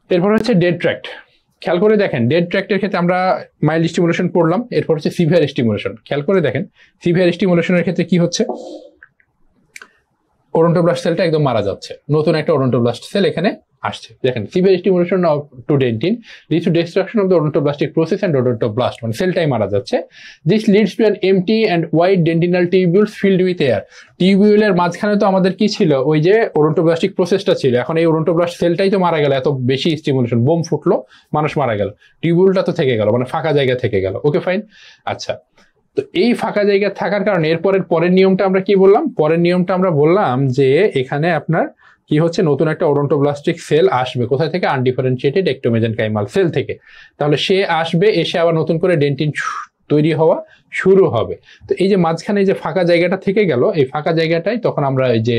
এরপর হচ্ছে dead tract. খেয়াল করে দেখেন ডেড ট্র্যাক্টের ক্ষেত্রে আমরা মাইল্ড স্টিমুলেশন পড়লাম, এরপর হচ্ছে সিভিয়ার স্টিমুলেশন। খেয়াল করে দেখেন সিভিয়ার স্টিমুলেশনের ক্ষেত্রে কি হচ্ছে, ওডোন্টোব্লাস্ট সেলটা একদম মারা যাচ্ছে, নতুন একটা ওডোন্টোব্লাস্ট সেল এখানে আসছে। দেখেন severe stimulation of to dentin leads to destruction of the odontoblastic process and odontoblast, মানে সেলটাই মারা যাচ্ছে। This leads to an empty and wide dentinal tubules filled with air. টিউবিউলের মাঝখানে তো আমাদের কি ছিল, ওই যে ওডোন্টোব্লাস্টিক প্রসেসটা ছিল, এখন এই ওডোন্টোব্লাস্ট সেলটাই তো মারা গেল, এত বেশি স্টিমুলেশন, বোম ফুটলো, মানুষ মারা গেল, টিউবিউলটা তো থেকে গেল, মানে ফাঁকা জায়গা থেকে গেল। Okay fine. আচ্ছা, তো এই ফাঁকা জায়গা থাকার কারণে পরের নিয়মটা আমরা কি বললাম, পরের নিয়মটা আমরা বললাম যে এখানে আপনার কি হচ্ছে, নতুন একটা ওডোন্টোব্লাস্টিক সেল আসবে, কোথায় থেকে, আনডিফারেন্সিয়েটেড একটোমেসেনকাইমাল সেল থেকে। তাহলে সে আসবে, এসে আবার নতুন করে ডেন্টিন তৈরি হওয়া শুরু হবে। তো এই যে মাঝখানে যে ফাঁকা জায়গাটা থেকে গেল, এই ফাঁকা জায়গাটাই তখন আমরা এই যে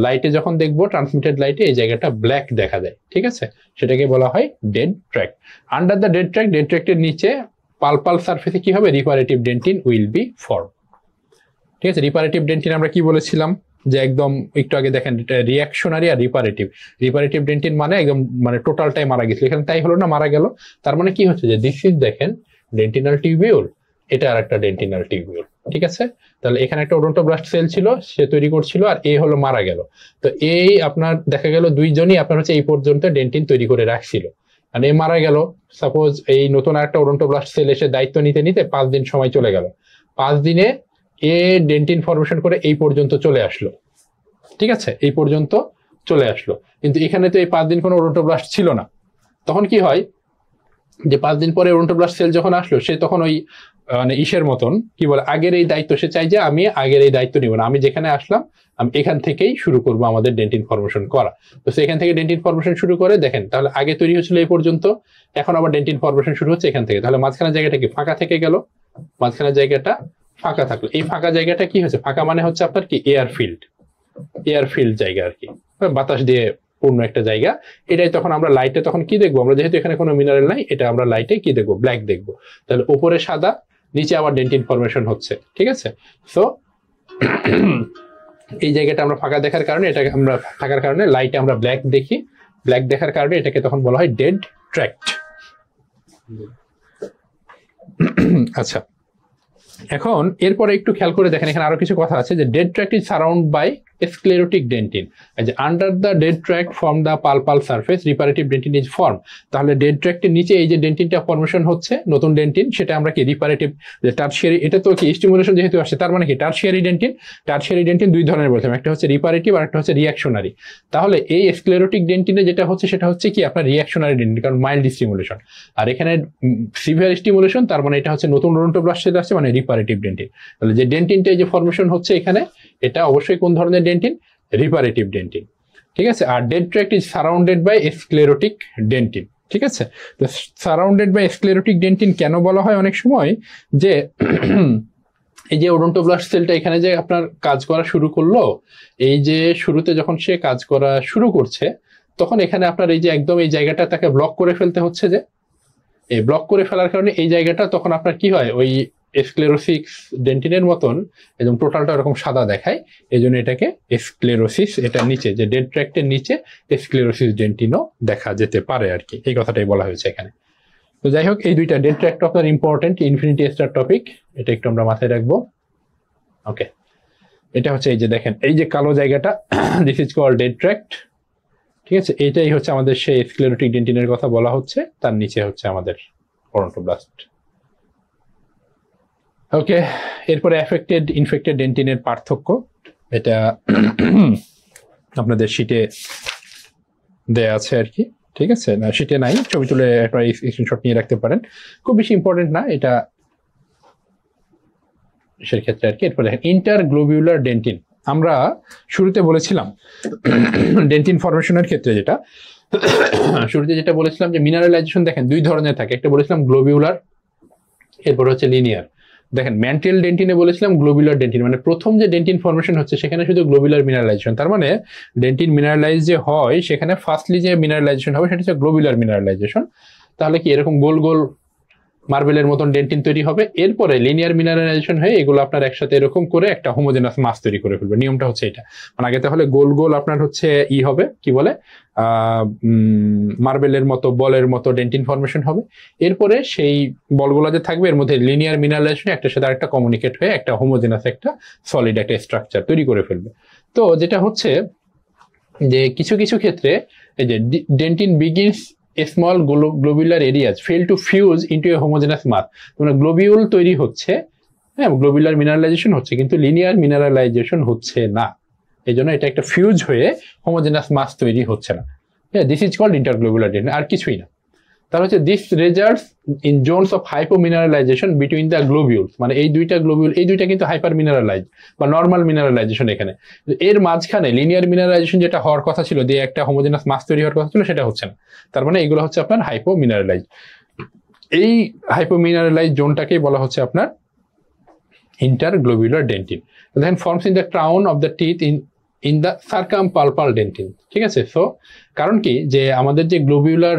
লাইটে যখন দেখবো, ট্রান্সমিটেড লাইটে এই জায়গাটা ব্ল্যাক দেখা যায়, ঠিক আছে, সেটাকে বলা হয় dead tract. Under the dead tract, dead ট্র্যাক্টের নিচে পালপাল সারফেসে কি হবে, reparative dentin will be formed. ঠিক আছে, রিপারেটিভ ডেন্টিন আমরা কি বলেছিলাম, যে একদম একটু আগে দেখেন রিয়াকশনারি আর রিপারেটিভ ডেন্টিন মানে একদম মানে টোটালটাই মারা গেছিল, এখানে তাই হলো না, মারা গেল। তার মানে কি হচ্ছে যে দিস ইজ দেখেন ডেন্টিনাল টিউবিউল, এটা আর একটা ডেন্টিনাল টিউবিউল, ঠিক আছে। তাহলে এখানে একটা ওডোন্টোব্লাস্ট সেল ছিল, সে তৈরি করছিল, আর এ হলো মারা গেল। তো এই আপনার দেখা গেল দুইজনই আপনার হচ্ছে এই পর্যন্ত ডেন্টিন তৈরি করে রাখছিল, আর এ মারা গেল। সাপোজ এই নতুন একটা ওডোন্টোব্লাস্ট সেল এসে দায়িত্ব নিতে নিতে 5 দিন সময় চলে গেল, 5 দিনে এ ডেন্টিন ফরমেশন করে এই পর্যন্ত চলে আসলো, ঠিক আছে, এই পর্যন্ত চলে আসলো। কিন্তু এখানে তো এই 5 দিন কোনো ওডোন্টোব্লাস্ট ছিল না। তখন কি হয় যে 5 দিন পরে ওডোন্টোব্লাস্ট সেল যখন আসলো, সে তখন ওই মানে ইসের মতন কি বলে, আগের এই দায়িত্ব, সে চাই যে আমি আগের এই দায়িত্ব নিব না, আমি যেখানে আসলাম আমি এখান থেকেই শুরু করব আমাদের ডেন্টিন ফরমেশন করা। তো সেখান থেকে ডেন্টিন ফরমেশন শুরু করে, দেখেন তাহলে আগে তৈরি হচ্ছিল এই পর্যন্ত, এখন আবার ডেন্টিন ফরমেশন শুরু হচ্ছে এখান থেকে। তাহলে মাঝখানে জায়গাটা কি ফাঁকা থেকে গেল, মাঝখানে জায়গাটা ফাঁকা থাকলো। এই ফাঁকা জায়গাটা কি হচ্ছে, ফাঁকা মানে হচ্ছে আপনার কি এয়ার ফিল্ড জায়গা আর কি, বাতাস দিয়ে পূর্ণ একটা জায়গা। এটাই তখন আমরা লাইটে তখন কি দেখবো, আমরা যেহেতু এখানে কোনো মিনারেল নাই, এটা আমরা লাইটে কি দেখবো, ব্ল্যাক দেখবো। তাহলে উপরে সাদা, নিচে আবার ডেন্টিন ফরমেশন হচ্ছে, ঠিক আছে। সো এই জায়গাটা আমরা ফাঁকা দেখার কারণে, এটা আমরা থাকার কারণে লাইটে আমরা ব্ল্যাক দেখি, ব্ল্যাক দেখার কারণে এটাকে তখন বলা হয় ডেড ট্র্যাক্ট। আচ্ছা, এখন এরপরে একটু খেয়াল করে দেখেন, এখানে আরো কিছু কথা আছে, যে dead tract is surround by sclerotic dentin, যে under the dead tract form the pulpal surface reparative dentin is form. তাহলে ডেড ট্র্যাক্টের নিচে এই যে ডেন্টিনটা ফরমেশন হচ্ছে, নতুন ডেন্টিন, সেটা আমরা কি রিপারেটিভ, যে টারশিয়ারি, এটা তো কি স্টিমুলেশন যেহেতু আসছে, তার মানে কি টারশিয়ারি ডেন্টিন দুই ধরনের বলছিলাম, একটা হচ্ছে রিপারেটিভ আর একটা হচ্ছে রিয়াকশনারি। তাহলে এই স্ক্লেরোটিক ডেন্টিনে যেটা হচ্ছে সেটা হচ্ছে কি আপনার রিয়াকশনারি ডেন্টিন, কারণ মাইল্ড স্টিমুলেশন। আর এখানে সিভিয়ার স্টিমুলেশন, তার মানে এটা হচ্ছে নতুন ওডোন্টোব্লাস্ট সেল আসছে, মানে রিপারেটিভ ডেন্টিন। তাহলে যে ডেন্টিনটা এই যে ফরমেশন হচ্ছে এখানে, এটা অবশ্যই কোন ধরনের ডেন্টিন, রিপারেটিভ ডেন্টিন, ঠিক আছে। আর dead tract is surrounded by sclerotic dentin, ঠিক আছে। তো সারাউন্ডেড বাই স্ক্লেরোটিক ডেন্টিন কেন বলা হয় অনেক সময়, যে এই যে ওডোন্টোব্লাস্ট সেলটা এখানে যে আপনার কাজ করা শুরু করলো, এই যে শুরুতে যখন সে কাজ করা শুরু করছে, তখন এখানে আপনার এই যে একদম এই জায়গাটা তাকে ব্লক করে ফেলতে হচ্ছে, যে এই ব্লক করে ফেলার কারণে এই জায়গাটা তখন আপনার কি হয়, ওই স্ক্লেরোসিস ডেন্টিনের মতন একদম টোটালটা এরকম সাদা দেখায়, এই জন্য এটাকে স্ক্লেরোসিস, এটা নিচে যে ডেড ট্র্যাক্টের নিচে স্ক্লেরোসিস ডেন্টিনও দেখা যেতে পারে আর কি, এই কথাটাই বলা হয়েছে এখানে। তো যাই হোক, এই দুইটা ডেড ট্র্যাক্ট আপনার ইম্পর্টেন্ট, ইনফিনিটি স্টার টপিক, এটা একটু আমরা মাথায় রাখবো। ওকে, এটা হচ্ছে এই যে দেখেন এই যে কালো জায়গাটা, this is called dead tract, ঠিক আছে। এটাই হচ্ছে আমাদের সেই স্ক্লেরোটিক ডেন্টিনের কথা বলা হচ্ছে, তার নিচে হচ্ছে আমাদের ওডোন্টোব্লাস্ট। ওকে, এরপরে অ্যাফেক্টেড ইনফেক্টেড ডেন্টিনের পার্থক্য, এটা আপনাদের শিটে দেয়া আছে আর কি, ঠিক আছে। না শিটে নাই, ছবি তুলে একটা স্ক্রিনশট নিয়ে রাখতে পারেন, খুব বেশি ইম্পর্টেন্ট না এটা সের ক্ষেত্রে আর কি। এরপরে দেখেন ইন্টারগ্লোবিউলার ডেন্টিন, আমরা শুরুতে বলেছিলাম ডেন্টিন ফরমেশনের ক্ষেত্রে যেটা শুরুতে যেটা বলেছিলাম, যে মিনারেলাইজেশন দেখেন দুই ধরনের থাকে, একটা বলেছিলাম গ্লোবিউলার, এরপর হচ্ছে লিনিয়ার। দেখেন ম্যান্টেল ডেন্টিনে বলেছিলাম গ্লোবুলার ডেন্টিন, মানে প্রথম যে ডেন্টিন ফরমেশন হচ্ছে সেখানে শুধু গ্লোবুলার মিনারেলাইজেশন, তার মানে ডেন্টিন মিনারেলাইজ যে হয় সেখানে ফার্স্টলি যে মিনারেলাইজেশন হবে সেটা হচ্ছে গ্লোবুলার মিনারেলাইজেশন। তাহলে কি এরকম গোল গোল মার্বেলের মতন ডেন্টিন তৈরি হবে, এরপরে লিনিয়ার মিনারেলাইজেশন হয়ে এগুলো আপনার একসাথে এরকম করে একটা হোমোজেনাস মাস তৈরি করে ফেলবে। নিয়মটা হচ্ছে এটা, মানে আগে তাহলে গোল গোল আপনার হচ্ছে হবে কি বলে মার্বেলের মতো বলের মতো ডেন্টিন ফর্মেশন হবে, এরপরে সেই বলগুলো যে থাকবে এর মধ্যে লিনিয়ার মিনারেলাইজেশন একটার সাথে আরেকটা কমিউনিকেট হয়ে একটা হোমোজেনাস একটা সলিড একটা স্ট্রাকচার তৈরি করে ফেলবে। তো যেটা হচ্ছে যে কিছু কিছু ক্ষেত্রে এই যে dentin begins small globular areas fail to fuse into a homogenous mass, মানে গ্লোবিউল তৈরি হচ্ছে, হ্যাঁ গ্লোবুলার মিনারেলাইজেশন হচ্ছে কিন্তু লিনিয়ার মিনারেলাইজেশন হচ্ছে না, এই জন্য এটা একটা ফিউজ হয়ে হোমোজেনাস মাস তৈরি হচ্ছে না। হ্যাঁ, this is called interglobular dentin, আর কিছুই না। তার হচ্ছে this results in zones of hypomineralisation between the globules, মানে এই দুইটা গ্লোবিউল এই দুইটা কিন্তু হাইপার মিনারেলাইজ বা নর্মাল মিনারেলাইজেশন, এখানে এর মাঝখানে লিনিয়ার মিনারেলাইজেশন যেটা হওয়ার কথা ছিল, দিয়ে একটা হোমোজেনাস মাস তৈরি হওয়ার কথা ছিল, সেটা হচ্ছে না। তার মানে এগুলো হচ্ছে আপনার হাইপোমিনারেলাইজ। এই হাইপোমিনারেলাইজ জোনটাকেই বলা হচ্ছে আপনার interglobular dentin. Then forms in the crown of the teeth in the circumpulpal dentin. ঠিক আছে, সো কারণ কি যে আমাদের যে গ্লোবিউলার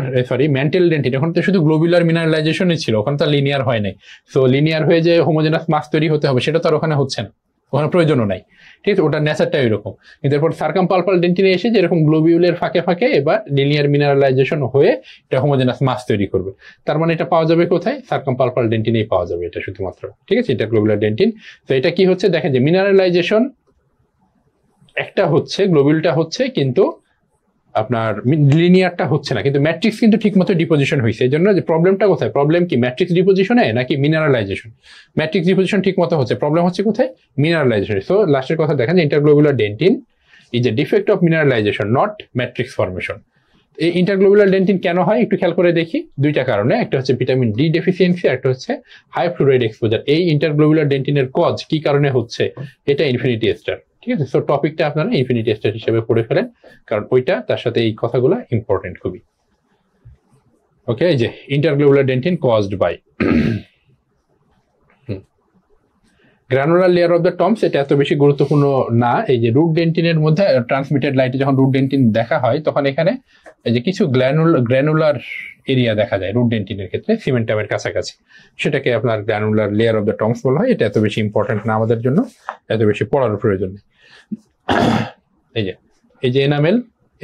ম্যান্টেল ডেন্টিন, এখন তো শুধু গ্লোবিউলার মিনারেলাইজেশনই ছিল, ওখানে তো লিনিয়ার হয় নাই। সো লিনিয়ার হয়ে যে হোমোজেনাস মাস তৈরি হতে হবে সেটা তো আর ওখানে হচ্ছে না, ওখানে প্রয়োজনও নাই। ঠিক আছে, ওটার নেচারটাই এরকম। কিন্তু এরপর সার্কামপালপাল ডেন্টিনে এসে যে এরকম গ্লোবিউলের ফাঁকে ফাঁকে এবার লিনিয়ার মিনারেলাইজেশন হয়ে এটা হোমোজেনাস মাস তৈরি করবে। তার মানে এটা পাওয়া যাবে কোথায়? সার্কামপালপাল ডেন্টিনেই পাওয়া যাবে এটা শুধুমাত্র। ঠিক আছে, এটা গ্লোবুলার ডেন্টিন। তো এটা কি হচ্ছে দেখেন যে মিনারেলাইজেশন একটা হচ্ছে, গ্লোবিউলটা হচ্ছে, কিন্তু আপনার লিনিয়ারটা হচ্ছে না, কিন্তু ম্যাট্রিক্স কিন্তু ঠিকমতো ডিপোজিশন হয়েছে। এই জন্য যে প্রবলেমটা কোথায়, প্রবলেম কি ম্যাট্রিক্স ডিপোজিশনে নাকি মিনারেলাইজেশন? ম্যাট্রিক্স ডিপোজিশন ঠিক মতো হচ্ছে, প্রবলেম হচ্ছে কোথায়? মিনারেলাইজেশন। সো লাস্টের কথা দেখেন যে interglobular dentin is a defect of mineralisation not matrix formation. এই ইন্টারগ্লোবুলার ডেন্টিন কেন হয় একটু খেয়াল করে দেখি, দুইটা কারণে, একটা হচ্ছে ভিটামিন ডি ডেফিসিয়েন্সি, একটা হচ্ছে হাই ফ্লুরাইড এক্সপোজার। এই ইন্টারগ্লোবুলার ডেন্টিনের কজ কি কারণে হচ্ছে, এটা ইনফিনিটি স্টার। ঠিক আছে, সো টপিকটা আপনারা ইনফিনিটি স্টার হিসেবে পড়ে ফেলেন, কারণ ওইটা তার সাথে এই কথাগুলো ইম্পর্টেন্ট খুবই। ওকে, এই যে interglobular dentin caused by granular layer of the Tomes, এটা এত বেশি গুরুত্বপূর্ণ না। এই যে রুট ডেন্টিনের মধ্যে ট্রান্সমিটেড লাইটে যখন রুট ডেন্টিন দেখা হয় তখন এখানে এই যে কিছু গ্র্যানুলার এরিয়া দেখা যায় রুট ডেন্টিনের ক্ষেত্রে সিমেন্টামের কাছাকাছি, সেটাকে আপনার granular layer of the Tom's বলা হয়। এটা এত বেশি ইম্পর্টেন্ট না আমাদের জন্য, এত বেশি পড়ার প্রয়োজন নেই। এই যে এনামেল,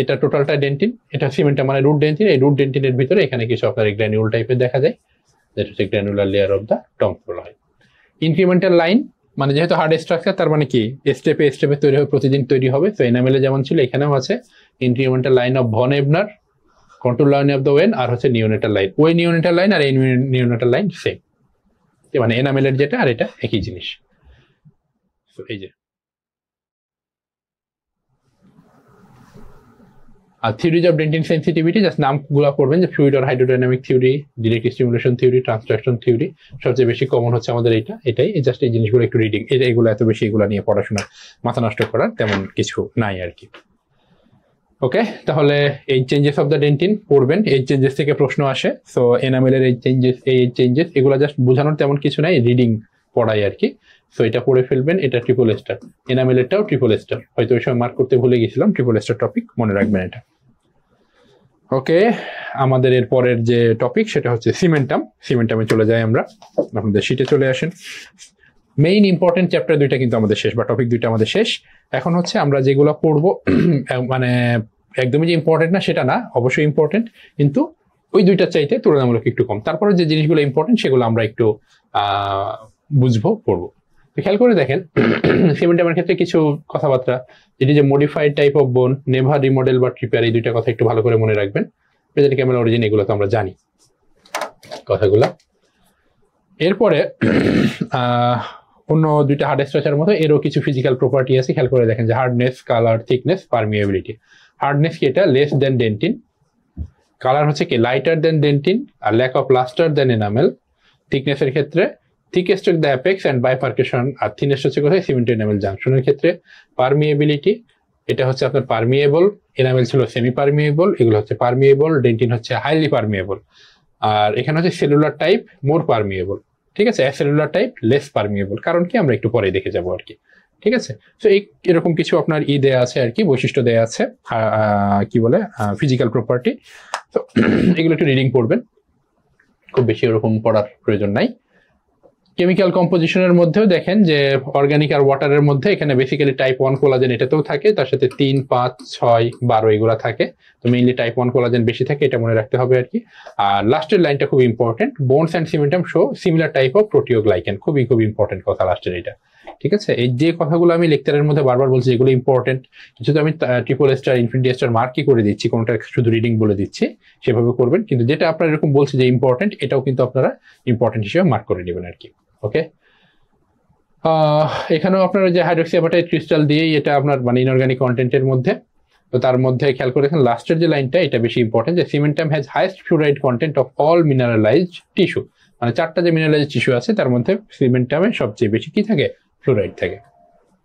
এটা টোটালটা ডেন্টিন, এটা সিমেন্টাম মানে রুট ডেন্টিন। এই রুট ডেন্টিনের ভিতরে এখানে কিছু আপনার গ্র্যানুল টাইপের দেখা যায়, যেটা হচ্ছে granular layer of the Tom's বলা হয়। ইনক্রিমেন্টাল লাইন মানে যেহেতু হার্ড স্ট্রাকচার, তার মানে কি স্টেপে স্টেপে তৈরি হবে, প্রতিদিন তৈরি হবে। তো এনামেলে যেমন ছিল এখানেও আছে incremental line of von Ebner, control line of the Owen, আর হচ্ছে নিওনেটাল লাইন। ওই নিওনেটাল লাইন আর এই নিওনেটাল লাইন সেম, মানে এনামেলের যেটা আর এটা একই জিনিস। তো এই যে আর theories of dentin sensitivity, just নামগুলো পড়বেন যে fluid or hydrodynamic theory, direct stimulation theory, transduction theory. সবচেয়ে বেশি কমন হচ্ছে আমাদের এটাই। জাস্ট এই জিনিসগুলো একটু রিডিং, এগুলো এত বেশি এগুলো নিয়ে পড়াশোনা মাথা নষ্ট করার তেমন কিছু নাই আর কি। ওকে, তাহলে এই চেঞ্জেস অফ দ্য ডেন্টিন পড়বেন, এই চেঞ্জেস থেকে প্রশ্ন আসে। সো এনামেলের এই চেঞ্জেস এগুলো জাস্ট বোঝানোর তেমন কিছু নাই, রিডিং পড়াই আর কি। সো এটা পড়ে ফেলবেন, এটা ট্রিপল স্টার, এনামেলেরটাও ট্রিপল স্টার, হয়তো ওই সময় মার্ক করতে ভুলে গেছিলাম, ট্রিপল স্টার টপিক মনে রাখবেন এটা। ওকে, আমাদের এর পরের যে টপিক সেটা হচ্ছে সিমেন্টামে চলে যাই আমরা। আপনাদের শিটে চলে আসেন। মেইন ইম্পর্টেন্ট চ্যাপ্টার দুইটা কিন্তু আমাদের শেষ, বা টপিক দুইটা আমাদের শেষ। এখন হচ্ছে আমরা যেগুলো পড়বো মানে একদমই যে ইম্পর্টেন্ট না সেটা না, অবশ্যই ইম্পর্টেন্ট, কিন্তু ওই দুইটার চাইতে তুলনামূলক একটু কম। তারপরে যে জিনিসগুলো ইম্পর্টেন্ট সেগুলো আমরা একটু বুঝবো, পড়বো। খেয়াল করে দেখেন সিমেন্টামের ক্ষেত্রে কিছু কথাবার্তা, যেটি যে মডিফাইড টাইপ অফ বোন, নেভার রিমডেল বা ট্রিপেয়ার, এই দুইটা কথা একটু ভালো করে মনে রাখবেন। প্রেজেন্ট ক্যামেরা অরিজিন এগুলো তো আমরা জানি কথাগুলা। এরপরে অন্য দুইটা হার্ড স্ট্রাকচারের মতো এরও কিছু ফিজিক্যাল প্রপার্টি আছে, খেয়াল করে দেখেন যে hardness, colour, thickness, permeability. Hardness কি, এটা লেস দেন ডেন্টিন। কালার হচ্ছে কি, লাইটার দেন ডেন্টিন, আর lack of lustre than enamel. থিকনেসের ক্ষেত্রে thickest at the apex and bifurcation, R thinnest হচ্ছে কোথায়, সিমেন্ট এনামেল জাংশনের ক্ষেত্রে। পারমিয়েবিলিটি, এটা হচ্ছে আপনার পারমিয়েবল, এনামেল ছিল সেমি পারমিয়েবল, এগুলো হচ্ছে পারমিয়েবল, ডেন্টিন হচ্ছে হাইলি পারমিয়েবল। আর এখানে হচ্ছে সেলুলার টাইপ মোর পারমিয়েবল, ঠিক আছে, অ্যাসেলুলার টাইপ লেস পারমিয়েবল। কারণ কি আমরা একটু পরে দেখে যাবো আর কি, ঠিক আছে। তো এরকম কিছু আপনার দেয়া আছে আর কি, বৈশিষ্ট্য দেয়া আছে, কি বলে ফিজিক্যাল প্রপার্টি। তো এগুলো একটু রিডিং পড়বেন, খুব বেশি ওরকম পড়ার প্রয়োজন নাই। কেমিক্যাল কম্পোজিশনের মধ্যেও দেখেন যে অর্গানিক আর ওয়াটারের মধ্যে এখানে বেসিক্যালি টাইপ 1 কোলাজেন এটাতেও থাকে, তার সাথে 3, 5, 6, 12 এগুলা থাকে। তো মেইনলি টাইপ 1 কোলাজেন বেশি থাকে, এটা মনে রাখতে হবে আর কি। আর লাস্টের লাইনটা খুব important, bones and cementum show similar type of proteoglycan, খুবই ইম্পর্টেন্ট কথা লাস্টের এটা। ঠিক আছে, এই যে কথাগুলো আমি লেকচারের মধ্যে বারবার বলছি এগুলো ইম্পর্টেন্ট, কিছু তো আমি ট্রিপল স্টার ইনফিনিটি স্টার মার্কই করে দিচ্ছি, কোনটা শুধু রিডিং বলে দিচ্ছি, সেভাবে করবেন। কিন্তু যেটা আপনারা এরকম বলছি যে ইম্পর্টেন্ট, এটাও কিন্তু আপনারা ইম্পর্টেন্ট হিসেবে মার্ক করে নেবেন আর কি। ওকে, এখানেও আপনারা যে হাইড্রক্সি অ্যাপাটাইট ক্রিস্টাল দিয়েই এটা আপনার মানে ইনঅর্গানিক কন্টেন্টের মধ্যে। তো তার মধ্যে খেয়াল করে দেখেন লাস্টের যে লাইনটা, এটা বেশি ইম্পর্টেন্ট, যে cementum has highest fluoride content of all mineralised tissue, মানে 4টা যে মিনারেলাইজড টিস্যু আছে তার মধ্যে সিমেন্টামে সবচেয়ে বেশি কি থাকে, ফ্লুরাইড থাকে।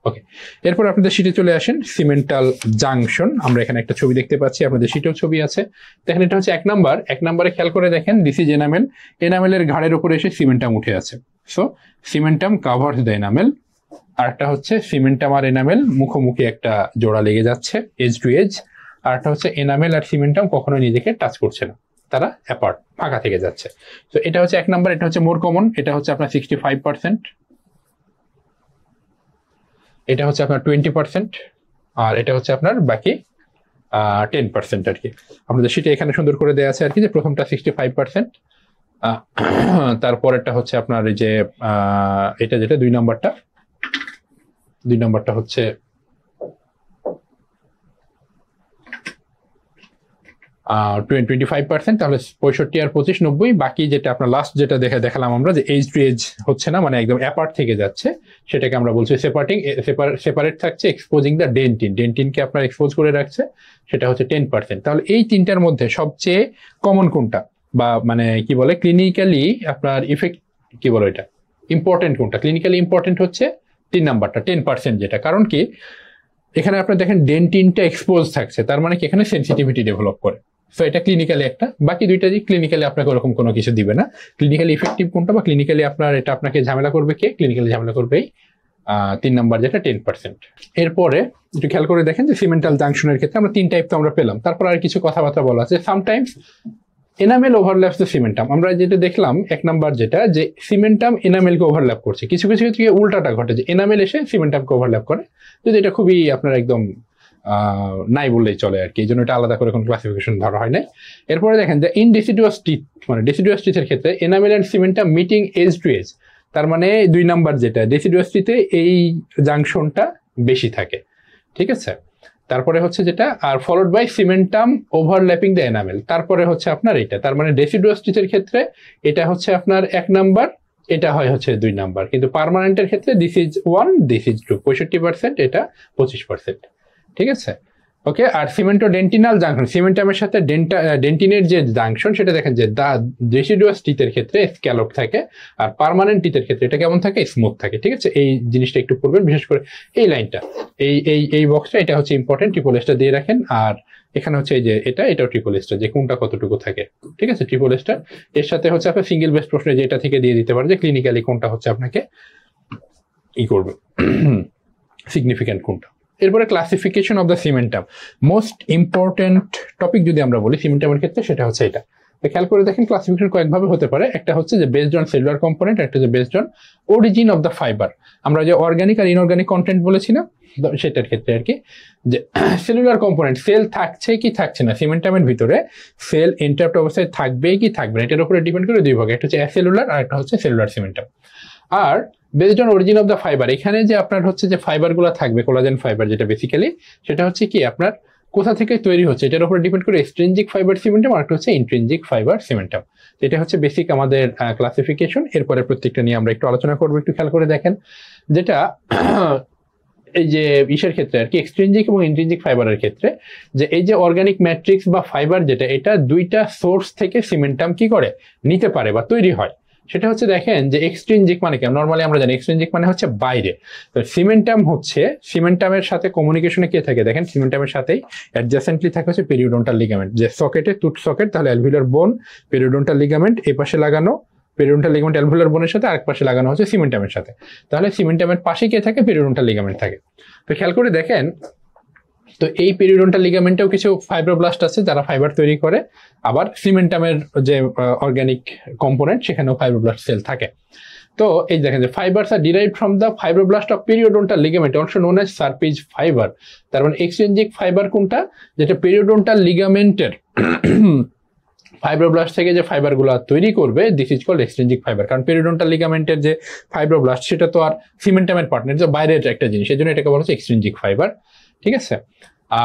ওকে, এরপর আপনাদের শীটে চলে আসেন, সিমেন্টাল জাংশন। আমরা এখানে একটা ছবি দেখতে পাচ্ছি, আপনাদের শীটেও ছবি আছে। দেখেন এটা হচ্ছে 1 নাম্বার। 1 নাম্বারে খেয়াল করে দেখেন, দিস ইজ এনামেল, এনামেলের ঘাড়ের উপরে এসে সিমেন্টাম উঠে আছে। So cementum covers the enamel. আর একটা হচ্ছে সিমেন্টাম আর এনামেল মুখোমুখি একটা জোড়া লেগে যাচ্ছে, এজ টু এজ। আর একটা হচ্ছে এনামেল আর সিমেন্টাম কখনো নিজেকে টাচ করছে না, তারা অ্যাপার্ট, ফাঁকা থেকে যাচ্ছে। তো এটা হচ্ছে 1 নাম্বার, এটা হচ্ছে মোর কমন, এটা হচ্ছে আপনার 65%, এটা হচ্ছে আপনার 20%, আর এটা হচ্ছে আপনার বাকি 10% আর কি। আপনাদের সেটা এখানে সুন্দর করে দেওয়া আছে আর কি, যে প্রথমটা 65%, তারপরেরটা হচ্ছে আপনার এই যে এটা যেটা 2 নাম্বারটা হচ্ছে 25%, তাহলে 65 আর 25, 90। বাকি যেটা আপনার লাস্ট যেটা দেখালাম আমরা, যে এজ টু এজ হচ্ছে না, মানে একদম অ্যাপার্ট থেকে যাচ্ছে, সেটাকে আমরা বলছি সেপারেট থাকছে, এক্সপোজিং দ্য ডেন্টিনকে আপনার এক্সপোজ করে রাখছে, সেটা হচ্ছে 10%। তাহলে এই 3টার মধ্যে সবচেয়ে কমন কোনটা, বা মানে কি বলে ক্লিনিক্যালি আপনার ইফেক্ট কি বলে এটা ইম্পর্টেন্ট কোনটা? ক্লিনিক্যালি ইম্পর্টেন্ট হচ্ছে 3 নাম্বারটা, 10% যেটা। কারণ কি, এখানে আপনার দেখেন ডেন্টিনটা এক্সপোজ থাকছে, তার মানে কি এখানে সেন্সিটিভিটি ডেভেলপ করে। সো এটা ক্লিনিক্যালি একটা, বাকি 2টা যে ক্লিনিক্যালি আপনাকে ওরকম কোনো কিছু দিবে না। ক্লিনিক্যালি ইফেক্টিভ কোনটা বা ক্লিনিক্যালি আপনার এটা আপনাকে ঝামেলা করবে কে? ক্লিনিক্যালি ঝামেলা করবে এই 3 নাম্বার যেটা 10%। এরপরে একটু খেয়াল করে দেখেন যে সিমেন্টাল জাংশনের ক্ষেত্রে আমরা 3 টাইপ তো আমরা পেলাম, তারপর আর কিছু কথাবার্তা বলা আছে। সামটাইমস এনামেল ওভারল্যাপস দ্য সিমেন্টাম, আমরা যেটা দেখলাম 1 নাম্বার যেটা, যে সিমেন্টাম এনামেলকে ওভারল্যাপ করছে। কিছু কিছু ক্ষেত্রে উল্টাটা ঘটে, যে এনামেল এসে সিমেন্টামকে ওভারল্যাপ করে, যদি এটা খুবই আপনার একদম নাই বললেই চলে আর কি, এই জন্য এটা আলাদা করে কোনো ক্লাসিফিকেশন ধরা হয় নাই। এরপরে দেখেন যে ইন ডিসিডুয়াস টিথ, মানে ডিসিডুয়াস টিথের ক্ষেত্রে enamel and cementum meeting edge to edge, তার মানে 2 নাম্বার যেটা ডিসিডুয়াস টিথে এই জাংশনটা বেশি থাকে। ঠিক আছে, তারপরে হচ্ছে যেটা, আর followed by cementum overlapping the enamel, তারপরে হচ্ছে আপনার এটা, তার মানে ডেসিডুয়াস টিথের ক্ষেত্রে এটা হচ্ছে আপনার 1 নাম্বার, এটা হয় হচ্ছে 2 নাম্বার, কিন্তু পার্মানেন্টের ক্ষেত্রে দিস ইজ 1, দিস ইজ 2, 65%, এটা 25%। ঠিক আছে, ওকে। আর সিমেন্টো ডেন্টিনাল জাংশন, সিমেন্টামের সাথে ডেন্টিনের যে জাংশন, সেটা দেখেন যে ডেসিডুয়াস টিথের ক্ষেত্রে স্ক্যালপ থাকে, আর পার্মানেন্ট টিথের ক্ষেত্রে এটা কেমন থাকে? স্মুথ থাকে। ঠিক আছে, এই জিনিসটা একটু পড়বেন, বিশেষ করে এই লাইনটা, এই বক্সটা, এটা হচ্ছে ইম্পর্টেন্ট, ট্রিপল স্টার দিয়ে রাখেন। আর এখানে হচ্ছে এই যে এটাও ট্রিপল স্টার, যে কোনটা কতটুকু থাকে। ঠিক আছে, ট্রিপল স্টার এর সাথে হচ্ছে আপনার সিঙ্গেল বেস প্রশ্নে যেটা থেকে দিয়ে দিতে পারে, যে ক্লিনিক্যালি কোনটা হচ্ছে আপনাকে করবে, সিগনিফিক্যান্ট কোনটা। এরপরে classification of the cementum, most important topic যদি আমরা বলি সিমেন্টামের ক্ষেত্রে, সেটা হচ্ছে এটা। খেয়াল করে দেখেন ক্লাসিফিকেশন কয়েকভাবে হতে পারে, একটা হচ্ছে যে বেসড অন সেলুলার কম্পোনেন্ট, একটা হচ্ছে based on origin of the fibre. আমরা যে অর্গানিক আর ইনঅর্গানিক কন্টেন্ট বলেছি না, সেটার ক্ষেত্রে আর কি, যে সেলুলার কম্পোনেন্ট, সেল থাকছে কি থাকছে না সিমেন্টামের ভিতরে, সেল ইন্টারপ্ট অবস্থায় থাকবে কি থাকবে না, এটার উপরে ডিপেন্ড করে 2 ভাগ, একটা হচ্ছে অ্যাসেলুলার আর একটা হচ্ছে সেলুলার সিমেন্টাম। আর based on origin of the fibre, এখানে যে আপনার হচ্ছে যে ফাইবারগুলো থাকবে, কোলাজেন ফাইবার যেটা বেসিক্যালি, সেটা হচ্ছে কি আপনার কোথা থেকে তৈরি হচ্ছে, এটার উপর ডিপেন্ড করে এক্সট্রিনজিক ফাইবার সিমেন্টাম, আর একটা হচ্ছে ইন্ট্রিনজিক ফাইবার সিমেন্টাম। এটা হচ্ছে বেসিক আমাদের ক্লাসিফিকেশন। এরপরে প্রত্যেকটা নিয়ে আমরা একটু আলোচনা করবো। একটু খেয়াল করে দেখেন, যেটা এই যে ইসের ক্ষেত্রে আর কি, এক্সট্রিনজিক এবং ইন্ট্রিনজিক ফাইবারের ক্ষেত্রে, যে এই যে অর্গানিক ম্যাট্রিক্স বা ফাইবার যেটা, এটা 2টা সোর্স থেকে সিমেন্টাম কি করে নিতে পারে বা তৈরি হয়। সেটা হচ্ছে দেখেন যে এক্সট্রিনজিক মানে কি, নর্মালি আমরা জানি এক্সট্রিনজিক মানে হচ্ছে বাইরে, তো সিমেন্টাম হচ্ছে, সিমেন্টামের সাথে কমিউনিকেশনে কে থাকে দেখেন, সিমেন্টামের সাথেই অ্যাডজাসেন্টলি থাকে হচ্ছে পেরিওডন্টাল লিগামেন্ট, যে সকেটে টুথ সকেট, তাহলে অ্যালভিউলার বোন, পেরিওডন্টাল লিগামেন্ট এই পাশে লাগানো, পেরিওডন্টাল লিগামেন্ট অ্যালভিউলার বোনের সাথে আরেক পাশে লাগানো হচ্ছে সিমেন্টামের সাথে, তাহলে সিমেন্টামের পাশে কে থাকে? পেরিওডন্টাল লিগামেন্ট থাকে। তো খেয়াল করে দেখেন তো এই পেরিওডন্টাল লিগামেন্টেও কিছু ফাইব্রোব্লাস্ট আছে যারা ফাইবার তৈরি করে, আবার সিমেন্টামের যে অর্গানিক কম্পোনেন্ট সেখানেও ফাইব্রোব্লাস্ট সেল থাকে। তো এই দেখেন যে fibres are derived from the fibroblast of periodontal ligament also known as Sharpey's fibre. তার মানে এক্সট্রিনজিক ফাইবার কোনটা, যেটা পেরিওডন্টাল লিগামেন্টের ফাইব্রোব্লাস্ট থেকে যে ফাইবারগুলো তৈরি করবে, this is called extrinsic fibre. কারণ পেরিওডন্টাল লিগামেন্টের যে ফাইব্রোব্লাস্ট সেটা তো আর সিমেন্টামের পার্টনার, যে বাইরের একটা জিনিস, এই জন্য এটাকে বলা হচ্ছে এক্সট্রিনজিক ফাইবার, ঠিক আছে।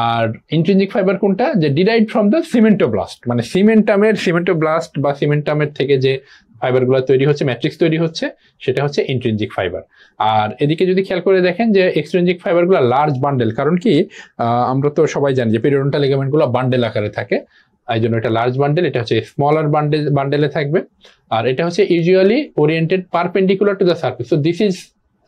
আর ইন্ট্রিনজিক ফাইবার কোনটা, যে ডিরাইভড ফ্রম দ্য সিমেন্টোব্লাস্ট, মানে সিমেন্টোব্লাস্ট বা সিমেন্টামের থেকে যে ফাইবারগুলো তৈরি হচ্ছে, ম্যাট্রিক্স তৈরি হচ্ছে, সেটা হচ্ছে ইন্ট্রিনজিক ফাইবার। আর এদিকে যদি খেয়াল করে দেখেন যে এক্সট্রিনজিক ফাইবারগুলো লার্জ বান্ডেল, কারণ কি আমরা তো সবাই জানি যে পেরিওডন্টাল লিগামেন্টগুলো বান্ডেল আকারে থাকে, এই জন্য এটা লার্জ বান্ডেল, এটা হচ্ছে স্মলার বান্ডেলে থাকবে। আর এটা হচ্ছে usually oriented perpendicular to the surface. So this is,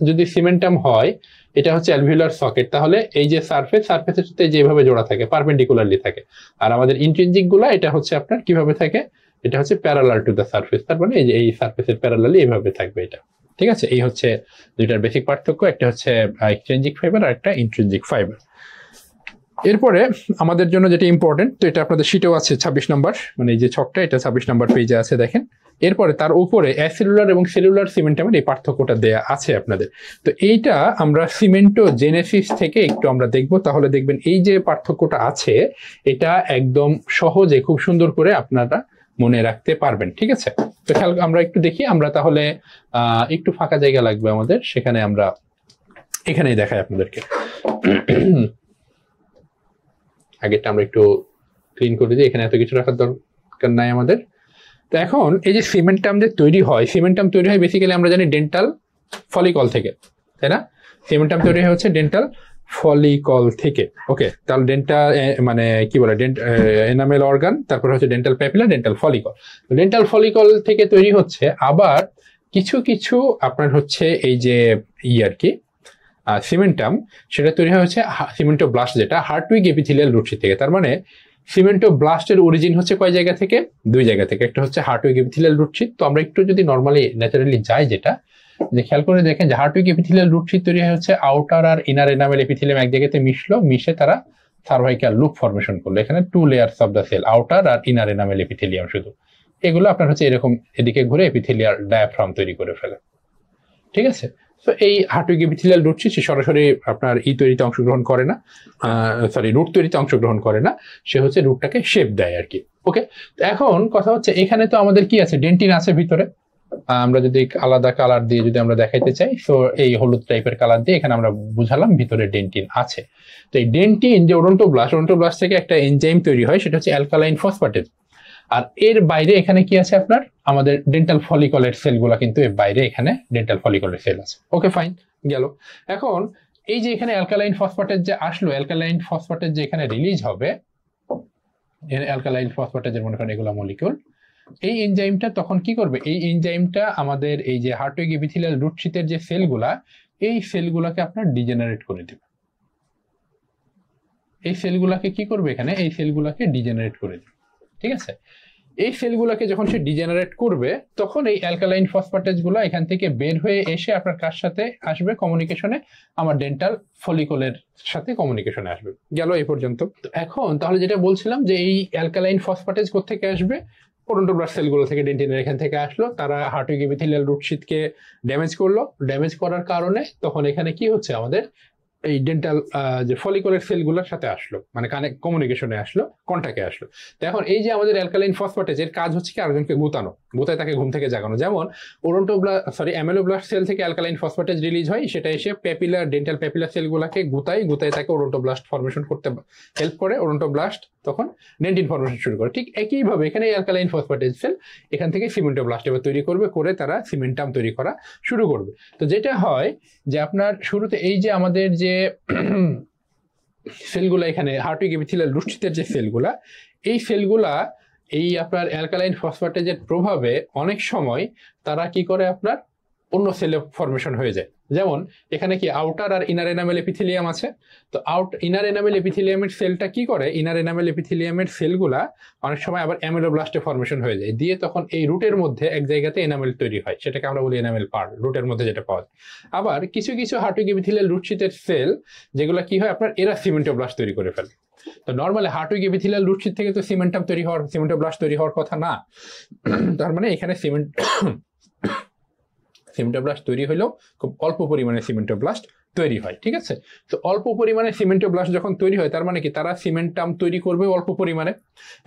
যদি সিমেন্টাম হয় এটা হচ্ছে অ্যালভিউলার সকেট, তাহলে এই যে সারফেসের সাথে যেভাবে জোড়া থাকে পারপেন্ডিকুলারলি থাকে। আর আমাদের ইন্ট্রিনজিক গুলা এটা হচ্ছে আপনার কিভাবে থাকে, এটা হচ্ছে প্যারালাল টু দ্য সারফেস, তার মানে এই যে এই সারফেসের প্যারালালি এইভাবে থাকবে এটা, ঠিক আছে। এই হচ্ছে দুইটার বেসিক পার্থক্য, একটা হচ্ছে এক্সট্রিনজিক ফাইবার আর একটা ইন্ট্রিনজিক ফাইবার। এরপরে আমাদের জন্য যেটা ইম্পর্টেন্ট, তো এটা আপনাদের শিটেও আছে 26 নম্বর, মানে এই যে ছকটা এটা 26 নম্বর পেজে আছে দেখেন। এরপরে তার উপরে অ্যাসেলুলার এবং সেলুলার সিমেন্টামের এই পার্থক্যটা দেয়া আছে আপনাদের। তো এইটা আমরা সিমেন্টোজেনেসিস থেকে একটু আমরা দেখব, তাহলে দেখবেন এই যে পার্থক্যটা আছে এটা একদম সহজে খুব সুন্দর করে আপনারা মনে রাখতে পারবেন, ঠিক আছে। তো খেয়াল আমরা একটু দেখি, আমরা তাহলে একটু ফাঁকা জায়গা লাগবে আমাদের, সেখানে আমরা এখানেই দেখাই আপনাদেরকে। আগেরটা আমরা একটু ক্লিন করে দিই, এখানে এত কিছু রাখার দরকার নাই আমাদের। তো এখন এই যে সিমেন্টাম যে তৈরি হয়, সিমেন্টাম তৈরি হয় বেসিক্যালি আমরা জানি ডেন্টাল ফলিকল থেকে, তাই না? সিমেন্টাম তৈরি হচ্ছে ডেন্টাল ফলিকল থেকে। ওকে, তাহলে ডেন্টাল মানে কি বলে, এনামেল অর্গান, তারপর হচ্ছে dental papilla, dental follicle. Dental follicle থেকে তৈরি হচ্ছে, আবার কিছু কিছু আপনার হচ্ছে এই যে আর কি সিমেন্টাম, সেটা তৈরি হচ্ছে সিমেন্টোব্লাস্ট, যেটা হার্টউইগ এপিথেলিয়াল রুটসি থেকে। তার মানে সিমেন্টোব্লাস্টের অরিজিন হচ্ছে কয় জায়গা থেকে, দুই জায়গা থেকে, একটা হচ্ছে হার্টউইগ এপিথেলিয়াল রুটসি। তো আমরা একটু যদি নর্মালি ন্যাচারালি যাই, যেটা যে খেয়াল করে দেখেন যে হার্টউইগ এপিথেলিয়াল রুটসি তৈরি হচ্ছে আউটার আর ইনার এনামেল এপিথেলিয়াম এক জায়গাতে মিশে তারা সার্ভাইকাল লুপ ফরমেশন করলো। এখানে 2 layers of the cell, outer আর ইনার এনামেল এপিথেলিয়াম শুধু, এগুলো আপনার হচ্ছে এরকম এদিকে ঘুরে এপিথেলিয়াল ডায়াফ্রাম তৈরি করে ফেলে, ঠিক আছে। তো এই হার্টউইগ এপিথেলিয়াল রুটসি সে সরাসরি আপনার তৈরিতে অংশগ্রহণ করে না, রুট তৈরিতে অংশগ্রহণ করে না, সে হচ্ছে রুটটাকে শেপ দেয় আর কি। ওকে, তো এখন কথা হচ্ছে এখানে তো আমাদের কি আছে, ডেন্টিন আছে ভিতরে। আমরা যদি আলাদা কালার দিয়ে যদি আমরা দেখাইতে চাই, তো এই হলুদ টাইপের কালার দিয়ে এখানে আমরা বুঝালাম ভিতরে ডেন্টিন আছে। তো এই ডেন্টিন যে ওডন্টোব্লাস্ট থেকে একটা এনজাইম তৈরি হয়, সেটা হচ্ছে অ্যালকালাইন ফসফেটেজ। আর এর বাইরে এখানে কি আছে আপনার, আমাদের ডেন্টাল ফলিকলের সেলগুলো, কিন্তু এর বাইরে এখানে ডেন্টাল ফলিকলের সেল আছে। ওকে ফাইন, গেল। এখন এই যে এখানে অ্যালকালাইন ফসফেটেজ যে আসলো, অ্যালকালাইন ফসফেটেজ যে এখানে রিলিজ হবে, অ্যালকালাইন ফসফেটেজের মনে করেন এগুলো মলিকিউল, এই এনজাইমটা তখন কি করবে, এই এনজাইমটা আমাদের এই যে হার্টউইগ এপিথেলিয়াল রুটশিটের যে সেলগুলা, এই সেলগুলাকে আপনার ডিজেনারেট করে দেবে। এই সেলগুলাকে কি করবে এখানে, এই সেলগুলাকে ডিজেনারেট করে দেবে, ঠিক আছে। এই সেলগুলোকে যখন সে ডিজেনারেট করবে, তখন এই অ্যালকালাইন ফসফেটেজ গুলো এখান থেকে বের হয়ে এসে আপনার কার সাথে আসবে কমিউনিকেশনে, আমার ডেন্টাল ফলিকলের সাথে কমিউনিকেশনে আসবে। গেল এই পর্যন্ত। এখন তাহলে যেটা বলছিলাম যে এই অ্যালকালাইন ফসফেটেজ কোত্থেকে আসবে, ওডন্টোব্লাস্ট সেলগুলো থেকে, ডেন্টিনের এখান থেকে আসলো, তারা হার্টউইগ এপিথেলিয়াল রুটশিটকে ড্যামেজ করলো, ড্যামেজ করার কারণে তখন এখানে কি হচ্ছে, আমাদের এই ডেন্টাল যে ফলিকলের সেলগুলোর সাথে আসলো, মানে কমিউনিকেশনে আসলো, কন্টাক্টে আসলো। তো এখন এই যে আমাদের অ্যালকালাইন ফসফেটেজের কাজ হচ্ছে কি, আরেকজনকে গুতায় তাকে ঘুম থেকে জাগানো। যেমন অ্যামেলোব্লাস্ট সেল থেকে অ্যালকালাইন ফসফেটেজ রিলিজ হয়, সেটা এসে ডেন্টাল প্যাপিলার সেলগুলোকে গুতায় তাকে ওডন্টোব্লাস্ট ফরমেশন করতে হেল্প করে, ওডন্টোব্লাস্ট তখন ডেন্টিন ফরমেশন শুরু করে। ঠিক একইভাবে এখানে অ্যালকালাইন ফসফেটেজ সেল এখান থেকে সিমেন্টোব্লাস্ট এবার তৈরি করবে, করে তারা সিমেন্টাম তৈরি করা শুরু করবে। তো যেটা হয় যে আপনার শুরুতে এই যে আমাদের যে সেলগুলা, এখানে হার্টউইগ এপিথেলিয়াল রুটশিটের যে সেলগুলা, এই সেলগুলা এই আপনার অ্যালকালাইন ফসফেটেজের প্রভাবে অনেক সময় তারা কি করে, আপনার অন্য সেলে ফরমেশন হয়ে যায়। যেমন এখানে কি আউটার আর ইনার এনামেল এপিথেলিয়াম আছে। তো ইনার এনামেল এপিথেলিয়ামের সেলটা কি করে, ইনার এনামেল এপিথেলিয়ামের সেলগুলা অনেক সময় আবার অ্যামেলোব্লাস্টে ফর্মেশন হয়ে যায়, দিয়ে তখন এই রুটের মধ্যে এক জায়গাতে এনামেল তৈরি হয়, সেটাকে আমরা বলি এনামেল পার্ল, রুটের মধ্যে যেটা পাওয়া যায়। আবার কিছু কিছু হার্টুইক এপিথেলিয়াল রুটশীথের সেল যেগুলো কি হয় আপনার, এরা সিমেন্টোব্লাস্ট তৈরি করে ফেলে। তো নর্মালি হার্টুইক এপিথেলিয়াল রুটশীট থেকে তো সিমেন্টোব্লাস্ট তৈরি হওয়ার কথা না। তার মানে এখানে সিমেন্টোব্লাস্ট তৈরি হলেও খুব অল্প পরিমাণে সিমেন্টোব্লাস্ট তৈরি হয়, ঠিক আছে। তো অল্প পরিমাণে সিমেন্টোব্লাস্ট যখন তৈরি হয়, তার মানে কি তারা সিমেন্টাম তৈরি করবে অল্প পরিমাণে।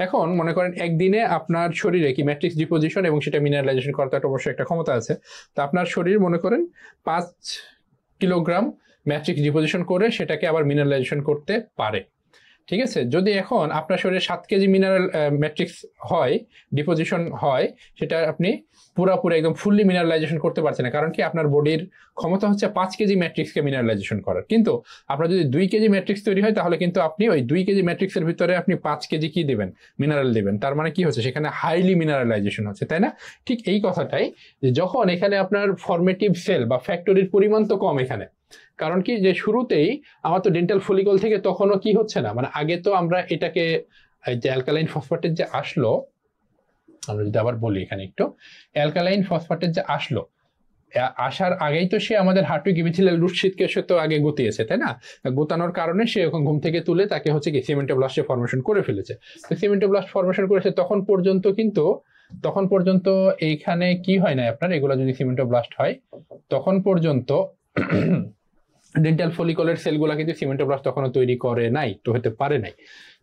এখন মনে করেন একদিনে আপনার শরীরে কি ম্যাট্রিক্স ডিপোজিশন এবং সেটা মিনারেলাইজেশন করতে অবশ্যই একটা ক্ষমতা আছে। তো আপনার শরীর মনে করেন 5 কিলোগ্রাম ম্যাট্রিক্স ডিপোজিশন করে সেটাকে আবার মিনারেলাইজেশন করতে পারে, ঠিক আছে। যদি এখন আপনার শরীরে 7 কেজি মিনারেল ম্যাট্রিক্স হয়, ডিপোজিশন হয়, সেটা আপনি পুরোপুরি একদম ফুললি মিনারেলাইজেশন করতে পারছেন না, কারণ কি আপনার বডির ক্ষমতা হচ্ছে 5 কেজি ম্যাট্রিক্সকে মিনারেলাইজেশন করার। কিন্তু আপনার যদি 2 কেজি ম্যাট্রিক্স তৈরি হয়, তাহলে কিন্তু আপনি ওই 2 কেজি ম্যাট্রিক্সের ভিতরে আপনি 5 কেজি কি দেবেন, মিনারেল দেবেন। তার মানে কি হচ্ছে, সেখানে হাইলি মিনারেলাইজেশন হচ্ছে, তাই না? ঠিক এই কথাটাই, যে যখন এখানে আপনার ফর্মেটিভ সেল বা ফ্যাক্টরির পরিমাণ তো কম এখানে, কারণ কি যে শুরুতেই আমার তো ডেন্টাল ফলিকল থেকে তখনও কি হচ্ছে না, মানে আগে তো আমরা এটাকে যে অ্যালকালাইন ফসফেটের যে আসলো, আমরা যদি আবার বলি এখানে একটু, অ্যালকালাইন ফসফেটের যে আসলো, আসার আগেই তো সে আমাদের হার্টুইক এপিথেলিয়াল রুটশীটকে সে তো আগে গুতিয়েছে, তাই না? গোতানোর কারণে সে এখন ঘুম থেকে তুলে তাকে হচ্ছে কি সিমেন্টোব্লাস্ট ফর্মেশন করে ফেলেছে। তো সিমেন্টোব্লাস্ট ফর্মেশন করেছে তখন পর্যন্ত এইখানে কি হয় না আপনার, এগুলো যদি সিমেন্টোব্লাস্ট হয় তখন পর্যন্ত ডেন্টাল ফলিকলের সেলগুলা কিন্তু সিমেন্টোব্লাস্ট তখনও তৈরি করে নাই, তো হতে পারে নাই।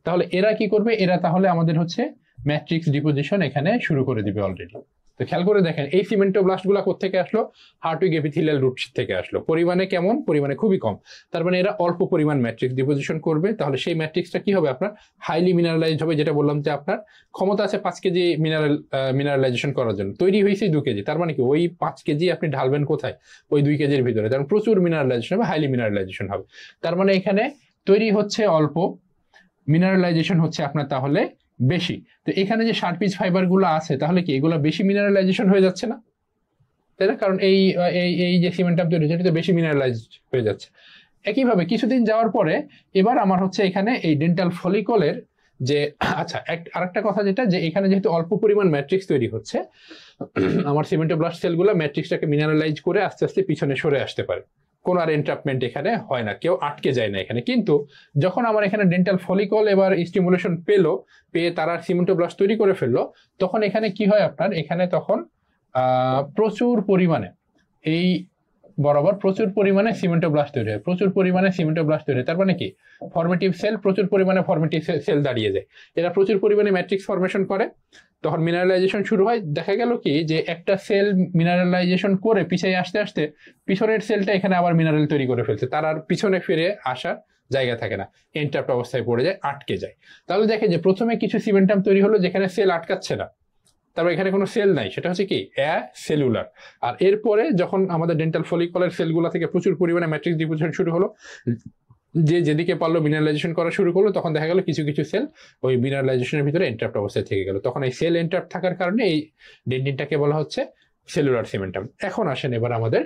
তাহলে এরা কি করবে, এরা তাহলে আমাদের হচ্ছে ম্যাট্রিক্স ডিপোজিশন এখানে শুরু করে দিবে অলরেডি। তো খেয়াল করে দেখেন এই সিমেন্টোব্লাস্ট গুলা কোথেকে আসলো, হার্টুইক এপিথেলিয়াল রুটশীট থেকে আসলো। পরিমাণে কেমন, পরিমাণে খুবই কম, তার মানে এরা অল্প পরিমাণ ম্যাট্রিক্স ডিপোজিশন করবে। তাহলে সেই ম্যাট্রিক্সটা কি হবে আপনার, হাইলি মিনারেলাইজড হবে, যেটা বললাম যে আপনার ক্ষমতা আছে 5 কেজি মিনারেলাইজেশন করার জন্য, তৈরি হয়েছে 2 কেজি। তার মানে কি ওই 5 কেজি আপনি ঢালবেন কোথায়, ওই 2 কেজির ভিতরে, তার প্রচুর মিনারেলাইজেশন হবে, হাইলি মিনারেলাইজেশন হবে। তার মানে এখানে তৈরি হচ্ছে অল্প, মিনারেলাইজেশন হচ্ছে আপনার তাহলে বেশি। তো এখানে যে শার্পিজ ফাইবার গুলো আছে, তাহলে কি এগুলো বেশি মিনারেলাইজেশন হয়ে যাচ্ছে না, তাই না? কারণ এই এই যে সিমেন্টাম তৈরি হচ্ছে, এটা বেশি মিনারেলাইজড হয়ে যাচ্ছে। একইভাবে কিছুদিন যাওয়ার পরে এবার আমার হচ্ছে এখানে এই ডেন্টাল ফলিকলের যে, আচ্ছা আরেকটা কথা যেটা, যে এখানে যেহেতু অল্প পরিমাণ ম্যাট্রিক্স তৈরি হচ্ছে, আমার সিমেন্টোব্লাস্ট সেলগুলো ম্যাট্রিক্সটাকে মিনারেলাইজ করে আস্তে আস্তে পিছনে সরে আসতে পারে, কোনো আর এন্ট্রাপমেন্ট এখানে হয় না, কেউ আটকে যায় না এখানে। কিন্তু যখন আমার এখানে ডেন্টাল ফলিকল এবার স্টিমুলেশন পেয়ে তারা সিমেন্টোব্লাস্ট তৈরি করে ফেললো, তখন এখানে কি হয় আপনার, এখানে তখন প্রচুর পরিমাণে এই বরাবর প্রচুর পরিমাণে সিমেন্টোব্লাস্ট তৈরি হয়, তার মানে কি ফর্মেটিভ সেল, প্রচুর পরিমাণে ফর্মেটিভ সেল দাঁড়িয়ে যায়, এরা প্রচুর পরিমাণে ম্যাট্রিক্স ফর্মেশন করে, তখন মিনারেলাইজেশন শুরু হয়। দেখা গেল কি যে একটা সেল মিনারেলাইজেশন করে পিছিয়ে আসতে আসতে পিছনের সেলটা এখানে আবার মিনারেল তৈরি করে ফেলছে, তার আর পিছনে ফিরে আসার জায়গা থাকে না, এন্ট্রাপ্ট অবস্থায় পড়ে যায়, আটকে যায়। তাহলে দেখে যে প্রথমে কিছু সিমেন্টাম তৈরি হলো যেখানে সেল আটকাচ্ছে না, তারপর এখানে কোনো সেল নাই, সেটা হচ্ছে কি সেলুলার। আর এরপরে যখন আমাদের ডেন্টাল ফলিকলের সেলগুলো থেকে প্রচুর পরিমাণে ম্যাট্রিক্স ডিপোজিশন শুরু হলো, যে যেদিকে পারলো মিনারেলাইজেশন করা শুরু করলো, তখন দেখা গেল কিছু কিছু সেল ওই মিনারেলাইজেশনের ভিতরে এন্ট্রাপ্ট অবস্থায় থেকে গেল। তখন এই সেল এন্ট্রাপ্ট থাকার কারণে এই ডেন্টিনটাকে বলা হচ্ছে সেলুলার সিমেন্টাম। এখন আসেন এবার আমাদের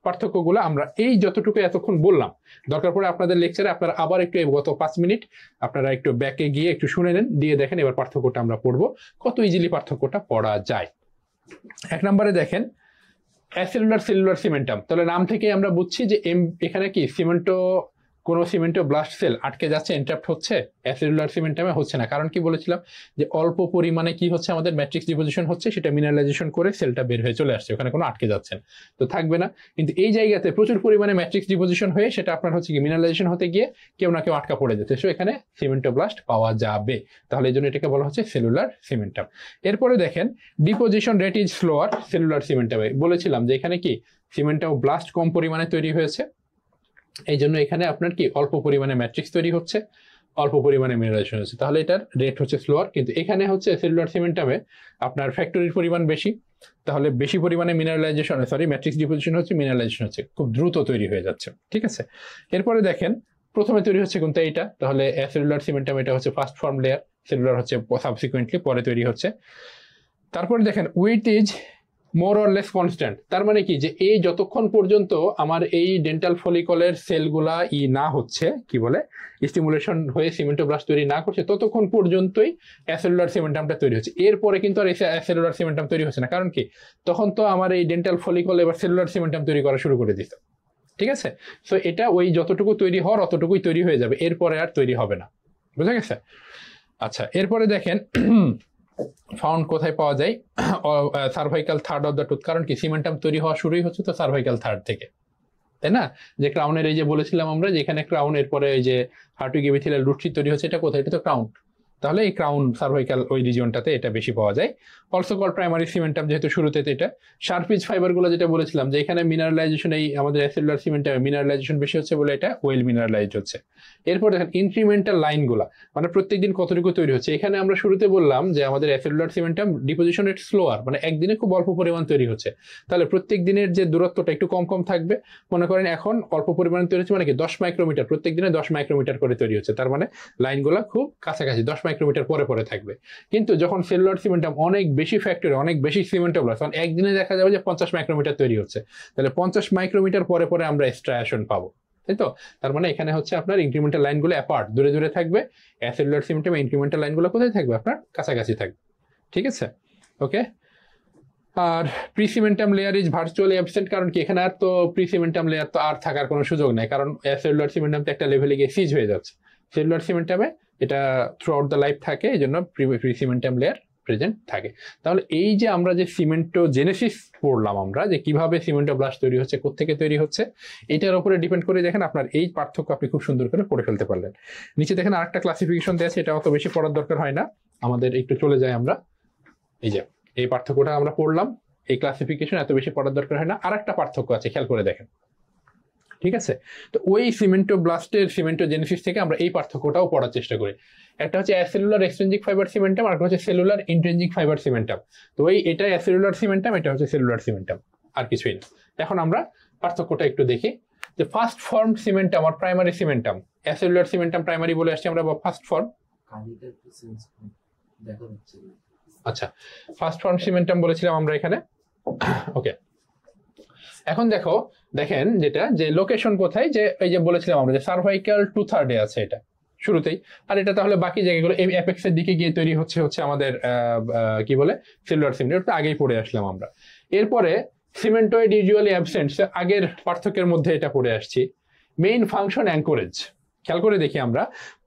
পার্থক্যগুলো আমরা এই যতটুকু এতক্ষণ বললাম, দরকার পড়ে আপনাদের লেকচারে আপনারা আবার একটু গত 5 মিনিট আপনারা একটু ব্যাকে গিয়ে একটু শুনে নেন, দিয়ে দেখেন এবার পার্থক্যটা আমরা পড়বো, কত ইজিলি পার্থক্যটা পড়া যায়। 1 নম্বরে দেখেন সেলুলার সিমেন্টাম। তাহলে নাম থেকে আমরা বুঝছি যে এখানে কি কোনো সিমেন্টোব্লাস্ট সেল আটকে যাচ্ছে, এন্ট্রাপ্ট হচ্ছে, অ্যাসেলুলার সিমেন্টামে হচ্ছে না। কারণ কি বলেছিলাম যে অল্প পরিমাণে কি হচ্ছে, আমাদের ম্যাট্রিক্স ডিপোজিশন হচ্ছে, সেটা মিনারেলাইজেশন করে সেলটা বের হয়ে চলে আসছে, ওখানে কোনো আটকে যাচ্ছে না, তো থাকবে না। কিন্তু এই জায়গাতে প্রচুর পরিমাণে ম্যাট্রিক্স ডিপোজিশন হয়ে সেটা আপনার হচ্ছে কি মিনারেলাইজেশন হতে গিয়ে কেউ না কেউ আটকা পড়ে যাচ্ছে, সো এখানে সিমেন্টোব্লাস্ট পাওয়া যাবে। তাহলে এই জন্য এটাকে বলা হচ্ছে সেলুলার সিমেন্টাম। এরপরে দেখেন deposition rate is slower cellular সিমেন্টামে। বলেছিলাম যে এখানে কি সিমেন্টোব্লাস্ট কম পরিমাণে তৈরি হয়েছে, এই জন্য এখানে আপনার কি অল্প পরিমাণে ম্যাট্রিক্স তৈরি হচ্ছে, অল্প পরিমাণে মিনারেলাইজেশন হচ্ছে, তাহলে এটার রেট হচ্ছে স্লোয়ার। কিন্তু এখানে হচ্ছে সেলুলার সিমেন্টামে আপনার ফ্যাক্টরির পরিমাণ বেশি, তাহলে বেশি পরিমাণে ম্যাট্রিক্স ডিপোজিশন হচ্ছে, মিনারেলাইজেশন হচ্ছে, খুব দ্রুত তৈরি হয়ে যাচ্ছে, ঠিক আছে। এরপরে দেখেন প্রথমে তৈরি হচ্ছে কোনটা, এইটা, তাহলে সেলুলার সিমেন্টাম এটা হচ্ছে ফার্স্ট ফর্ম লেয়ার, সেলুলার হচ্ছে সাবসিকুয়েন্টলি পরে তৈরি হচ্ছে। তারপরে দেখেন with is more or less constant. তার মানে কি যে এই যতক্ষণ পর্যন্ত আমার এই ডেন্টাল ফলিকলের সেলগুলা না হচ্ছে, কি বলে, স্টিমুলেশন হয়ে সিমেন্টোব্লাস্ট তৈরি না করছে, ততক্ষণ পর্যন্তই অ্যাসেলুলার সিমেন্টামটা তৈরি হচ্ছে। এরপরে কিন্তু আর অ্যাসেলুলার সিমেন্টাম তৈরি হচ্ছে না। কারণ কি, তখন তো আমার এই ডেন্টাল ফলিকল এবার সেলুলার সিমেন্টাম তৈরি করা শুরু করে দিচ্ছে। ঠিক আছে, সো এটা ওই যতটুকু তৈরি হওয়ার অতটুকুই তৈরি হয়ে যাবে, এরপরে আর তৈরি হবে না। বুঝা গেছে? আচ্ছা, এরপরে দেখেন ফাউন্ড কোথায় পাওয়া যায়? Cervical third of the tooth. কারণ কি, সিমেন্টাম তৈরি হওয়া শুরুই হচ্ছে তো সার্ভাইকাল থার্ড থেকে, তাই না? যে ক্রাউনের এই যে বলেছিলাম আমরা, যেখানে ক্রাউন এরপরে এই যে হার্টুইক এপিথেলিয়াল রুটশিট তৈরি হচ্ছে, এটা কোথায়? এটা তো ক্রাউন। তাহলে এই ক্রাউন সার্ভাইকাল ওই রিজিয়নটাতে এটা বেশি পাওয়া যায়। অলসো কল প্রাইমারি সিমেন্টাম, যেহেতু শুরুতে এটা শার্পিজ ফাইবারগুলো যেটা বলেছিলাম যে এখানে মিনারেলাইজেশন, এই আমাদের অ্যাসেলুলার সিমেন্টামে মিনারেলাইজেশন বেশি হচ্ছে বলে এটা ওয়েল মিনারেলাইজড হচ্ছে। এরপর দেখেন ইনক্রিমেন্টাল লাইনগুলা, মানে প্রত্যেকদিন কতটুকু তৈরি হচ্ছে। এখানে আমরা শুরুতে বললাম যে আমাদের acellular cementum deposition rate slower, মানে একদিনে খুব অল্প পরিমাণ তৈরি হচ্ছে। তাহলে প্রত্যেক দিনের যে দূরত্বটা একটু কম কম থাকবে। মনে করেন এখন অল্প পরিমাণে তৈরি হচ্ছে, মানে কি 10 মাইক্রোমিটার, প্রত্যেক দিনে 10 মাইক্রোমিটার করে তৈরি হচ্ছে। তার মানে লাইনগুলা খুব কাছাকাছি 10 মাইক্রোমিটার পরে পরে থাকবে। কিন্তু যখন সেলুলার সিমেন্টাম অনেক বেশি ফ্যাক্টরি, অনেক বেশি সিমেন্টোব্লাস্ট, তখন একদিনে দেখা যাবে যে 50 মাইক্রোমিটার তৈরি হচ্ছে। তাহলে 50 মাইক্রোমিটার পরে পরে আমরা স্ট্রায়াশন পাবো, তাই তো? তার মানে এখানে হচ্ছে আপনার ইনক্রিমেন্টাল লাইনগুলো অ্যাপার্ট, দূরে দূরে থাকবে। অ্যাসেলুলার সিমেন্টাম ইনক্রিমেন্টাল লাইনগুলো কোথায় থাকবে? আপনার কাছাকাছি থাকবে। ঠিক আছে, ওকে। আর প্রিসিমেন্টাম লেয়ার ইজ ভার্চুয়ালি অ্যাবসেন্ট। কারণ কি, এখানে আর তো প্রিসিমেন্টাম লেয়ার তো আর থাকার কোনো সুযোগ নেই, কারণ সেলুলার সিমেন্টাম তো একটা লেভেলে গিয়ে সিজ হয়ে যাচ্ছে। সেলুলার সিমেন্টামে এটা থ্রু আউট দ্য লাইফ থাকে, এই জন্য প্রিসিমেন্টাম লেয়ার প্রেজেন্ট থাকে। তাহলে এই যে আমরা যে সিমেন্টোজেনেসিস পড়লাম আমরা, যে কিভাবে সিমেন্টোব্লাস্ট তৈরি হচ্ছে, কোত্থেকে তৈরি হচ্ছে, এটার উপরে ডিপেন্ড করে দেখেন আপনার এই পার্থক্য আপনি খুব সুন্দর করে পড়ে ফেলতে পারলেন। নিচে দেখেন আরেকটা ক্লাসিফিকেশন দেওয়া আছে, এটা অত বেশি পড়ার দরকার হয় না আমাদের, একটু চলে যায় আমরা। এই যে এই পার্থক্যটা আমরা পড়লাম, এই ক্লাসিফিকেশন এত বেশি পড়ার দরকার হয় না। আর একটা পার্থক্য আছে, খেয়াল করে দেখেন। ঠিক আছে, তো ওই সিমেন্টোব্লাস্টের সিমেন্টোজেনেসিস থেকে আমরা এই পার্থক্যটাও পড়ার চেষ্টা করি। একটা হচ্ছে অ্যাসেলুলার এক্সট্রিনজিক ফাইবার সিমেন্টাম, আর একটা হচ্ছে সেলুলার ইন্ট্রিনজিক ফাইবার সিমেন্টাম। তো এটা অ্যাসেলুলার সিমেন্টাম, এটা হচ্ছে সেলুলার সিমেন্টাম, আর কিছুই না। এখন আমরা পার্থক্যটা একটু দেখি, যে ফার্স্ট ফর্ম সিমেন্টাম আর primary cementum. Acellular cementum primary বলে আসছি আমরা, বা ফার্স্ট ফর্ম। আচ্ছা, ফার্স্ট ফর্ম সিমেন্টাম বলেছিলাম আমরা এখানে। ওকে, এখন দেখেন যেটা, যে লোকেশন কোথায়, যে এই যে বলেছিলাম আমরা যে সার্ভাইকাল 2/3 আছে এটা শুরুতেই। আর এটা তাহলে বাকি জায়গাগুলো এই অ্যাপেক্সের দিকে গিয়ে তৈরি হচ্ছে আমাদের কি বলে সেলুলার সিমেন্ট, ওটা আগেই পড়ে আসলাম আমরা। এরপরে সিমেন্টয়েড ইউজুয়ালি অ্যাবসেন্ট, আগের পার্থক্যের মধ্যে এটা পড়ে আসছি। মেইন ফাংশন অ্যাঙ্করেজ, খেয়াল করে দেখি আমরা,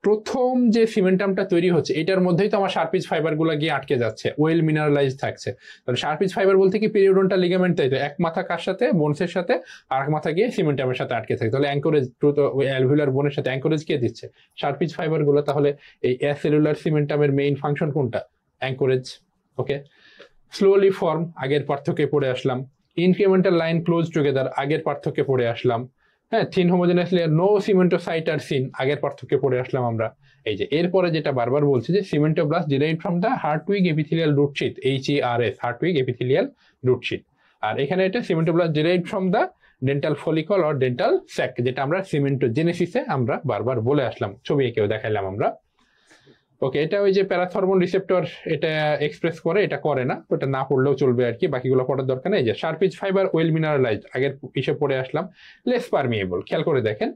প্রথম যে সিমেন্টামটা তৈরি হচ্ছে এটার মধ্যেই তো আমার শার্পিজ ফাইবারগুলো গিয়ে আটকে যাচ্ছে, ওয়েল মিনারেলাইজ থাকছে। তাহলে শার্পিজ ফাইবার বলতে কি পিরিওডন্টাল লিগামেন্ট, তাই তো? এক মাথা কার সাথে? বোনসের সাথে, আর এক মাথা গিয়ে সিমেন্টামের সাথে আটকে থাকে। তাহলে অ্যাঙ্করেজ, ওই অ্যালভিউলার বোনের সাথে অ্যাঙ্করেজ কে দিচ্ছে? শার্পিজ ফাইবারগুলো। তাহলে এই অ্যাসেলুলার সিমেন্টামের মেইন ফাংশন কোনটা? অ্যাঙ্করেজ। ওকে, স্লোলি ফর্ম, আগের পার্থক্যে পড়ে আসলাম। ইনক্রিমেন্টাল লাইন ক্লোজ টুগেদার, আগের পার্থক্যে পড়ে আসলাম। হ্যাঁ, থিন হোমোজেনাস লেয়ার, নো সিমেন্টোসাইট আর সিন, আগের পার্থক্যে পড়ে আসলাম আমরা। এই যে এরপরে যেটা বারবার বলছে, যে cementoblast derived from the Hertwig epithelial root sheath, HERS, Hertwig epithelial root sheath. আর এখানে এটা cementoblast derived from the dental follicle or dental sac, যেটা আমরা সিমেন্টোজেনেসিসে আমরা বারবার বলে আসলাম, ছবি এঁকেও দেখাইলাম আমরা। ওকে, এটা ওই যে প্যারাথরমোন রিসেপ্টর এটা এক্সপ্রেস করে, এটা করে না, ওটা না পড়লেও চলবে আর কি, বাকিগুলো পড়ার দরকার নেই। যে শার্পিজ ফাইবার ওয়েল মিনারেলাইজড, আগের হিসেবে পড়ে আসলাম। লেস পারমিয়েবল, খেয়াল করে দেখেন,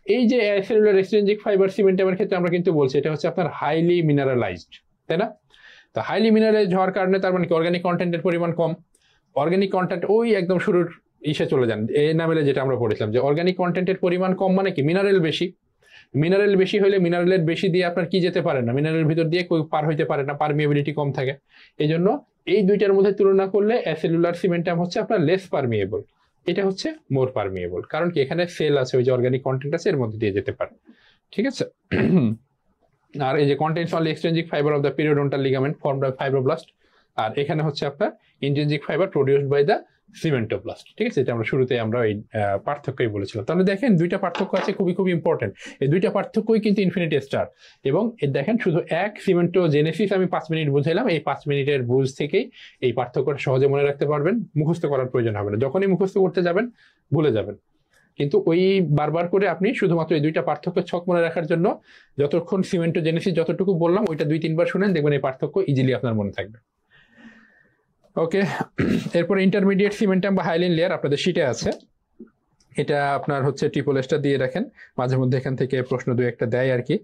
এই যে সেলুলার এক্সট্রিনজিক ফাইবার সিমেন্টামের ক্ষেত্রে আমরা কিন্তু বলছি এটা হচ্ছে আপনার হাইলি মিনারেলাইজড, তাই না? তো হাইলি মিনারেলাইজড হওয়ার কারণে তার মানে কি অর্গানিক কন্টেন্টের পরিমাণ কম। অর্গানিক কন্টেন্ট ওই একদম শুরুর চলে যান, এনামেলে যেটা আমরা পড়েছিলাম, যে অর্গানিক কন্টেন্টের পরিমাণ কম মানে কি মিনারেল বেশি। মিনারেল বেশি হলে মিনারেলের বেশি দিয়ে আপনার কি যেতে পারে না, মিনারেলের ভিতর দিয়ে পার হইতে পারে না, পারমিয়েবিলিটি কম থাকে। এই জন্য এই দুইটার মধ্যে তুলনা করলে অ্যাসেলুলার সিমেন্টাম হচ্ছে আপনার লেস পারমিয়েবল, এটা হচ্ছে মোর পারমিয়েবল। কারণ কি, এখানে সেল আছে, ওই যে অর্গানিক কন্টেন্ট আছে, এর মধ্যে দিয়ে যেতে পারে। ঠিক আছে, আর এই যে contents only extrinsic fibre of the periodontal ligament formed by fibroblast, আর এখানে হচ্ছে আপনার intrinsic fibre produced by the cementoblast. ঠিক আছে, এটা আমরা শুরুতে আমরা এই পার্থক্যই বলেছিলাম। তাহলে দেখেন দুইটা পার্থক্য আছে, খুবই খুবই ইম্পর্টেন্ট। এই দুইটা পার্থক্যই কিন্তু ইনফিনিটি স্টার। এবং দেখেন শুধু এক সিমেন্টোজেনেসিস আমি 5 মিনিট বুঝাইলাম, এই 5 মিনিটের বুঝ থেকেই এই পার্থক্যটা সহজে মনে রাখতে পারবেন, মুখস্থ করার প্রয়োজন হবে না। যখনই মুখস্থ করতে যাবেন ভুলে যাবেন, কিন্তু ওই বারবার করে আপনি শুধুমাত্র এই দুইটা পার্থক্য ছক মনে রাখার জন্য যতক্ষণ সিমেন্টোজেনেসিস যতটুকু বললাম ওইটা 2-3 বার শুনেন, দেখবেন এই পার্থক্য ইজিলি আপনার মনে থাকবে। ওকে, এরপর ইন্টারমিডিয়েট সিমেন্টাম বা হাইলিন লেয়ার আপনাদের শীটে আছে। এটা আপনার হচ্ছে ট্রিপল এসটা দিয়ে রাখেন, মাঝে মধ্যে এখান থেকে প্রশ্ন দুই একটা দেয় আর কি।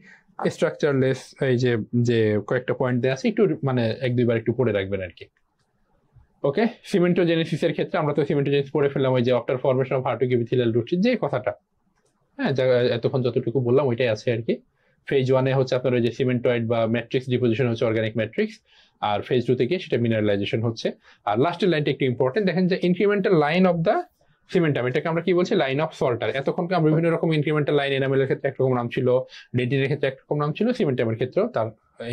স্ট্রাকচারলেস এই যে যে কয়েকটা পয়েন্ট দেওয়া আছে একটু মানে এক দুইবার একটু পড়ে রাখবেন আর কি। ওকে, সিমেন্টোজেনেসিসের ক্ষেত্রে আমরা তো সিমেন্টোজেনেসিস পড়ে ফেললাম, ওই যে after formation of hard epithelial root যে কথাটা, হ্যাঁ এতক্ষণ যতটুকু বললাম ওইটাই আছে আর কি। ফেজ ওয়ানে হচ্ছে আপনার ওই যে সিমেন্টয়েড বা ম্যাট্রিক্স ডিপোজিশন হচ্ছে অর্গানিক ম্যাট্রিক্স, আর ফেজ টু থেকে সেটা মিনারেলাইজেশন হচ্ছে। আর লাস্টের লাইনটা একটু ইম্পর্টেন্ট, দেখেন যে incremental line of the cementum, এটাকে আমরা কি বলছি, লাইন অফ সল্টার। এতক্ষণকে আমরা বিভিন্ন রকম ইনক্রিমেন্টাল লাইন, এনামেলের ক্ষেত্রে একরকম নাম ছিল, ডেন্টিনের ক্ষেত্রে একরকম নাম ছিল, সিমেন্টামের ক্ষেত্রেও তার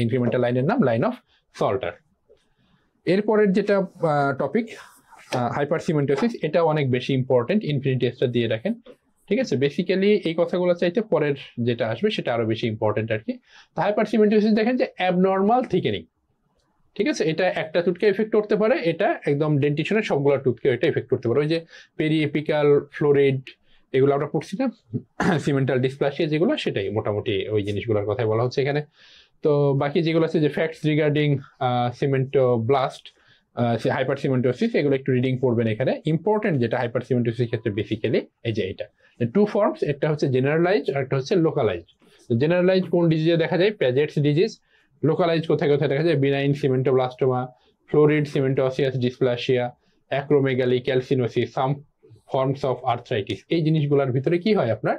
ইনক্রিমেন্টাল লাইনের নাম লাইন অফ সল্টার। এরপরের যেটা টপিক হাইপার সিমেন্টোসিস, এটা অনেক বেশি ইম্পর্টেন্ট, ইনফিনিটি এসটা দিয়ে রাখেন। ঠিক আছে, বেসিক্যালি এই কথাগুলো চাইতে পরের যেটা আসবে সেটা আরো বেশি ইম্পর্টেন্ট আর কি। তো হাইপার সিমেন্টোসিস দেখেন যে অ্যাবনর্মাল থিকেনিং, ঠিক আছে, এটা একটা টুথকে এফেক্ট করতে পারে, এটা একদম ডেন্টিশনের সবগুলো টুথকে এটা এফেক্ট করতে পারে। ওই যে পেরিএপিক্যাল ফ্লোরিড এগুলো আমরা পড়ছি না, সিমেন্টাল ডিসপ্লাসিয়া যেগুলো, সেটাই মোটামুটি ওই জিনিসগুলোর কথাই বলা হচ্ছে এখানে। তো বাকি যেগুলো আছে যে ফ্যাক্টস রিগার্ডিং সিমেন্টোব্লাস্ট, হাইপার সিমেন্টোসিস, এগুলো একটু রিডিং পড়বেন এখানে। ইম্পর্টেন্ট যেটা হাইপার সিমেন্টোসিসের ক্ষেত্রে বেসিক্যালি এই যে এটা টু ফর্মস, একটা হচ্ছে জেনারেলাইজ আর একটা হচ্ছে লোকালাইজ। জেনারেলাইজ কোন ডিজিজে দেখা যায়, প্যাজেটস ডিজিজ। লোকালাইজ কোথায় কোথায় দেখা যায়, benign cementoblastoma, florid cemento-osseous dysplasia, acromegaly, calcinosis, some forms of arthritis. এই জিনিসগুলোর ভিতরে কি হয় আপনার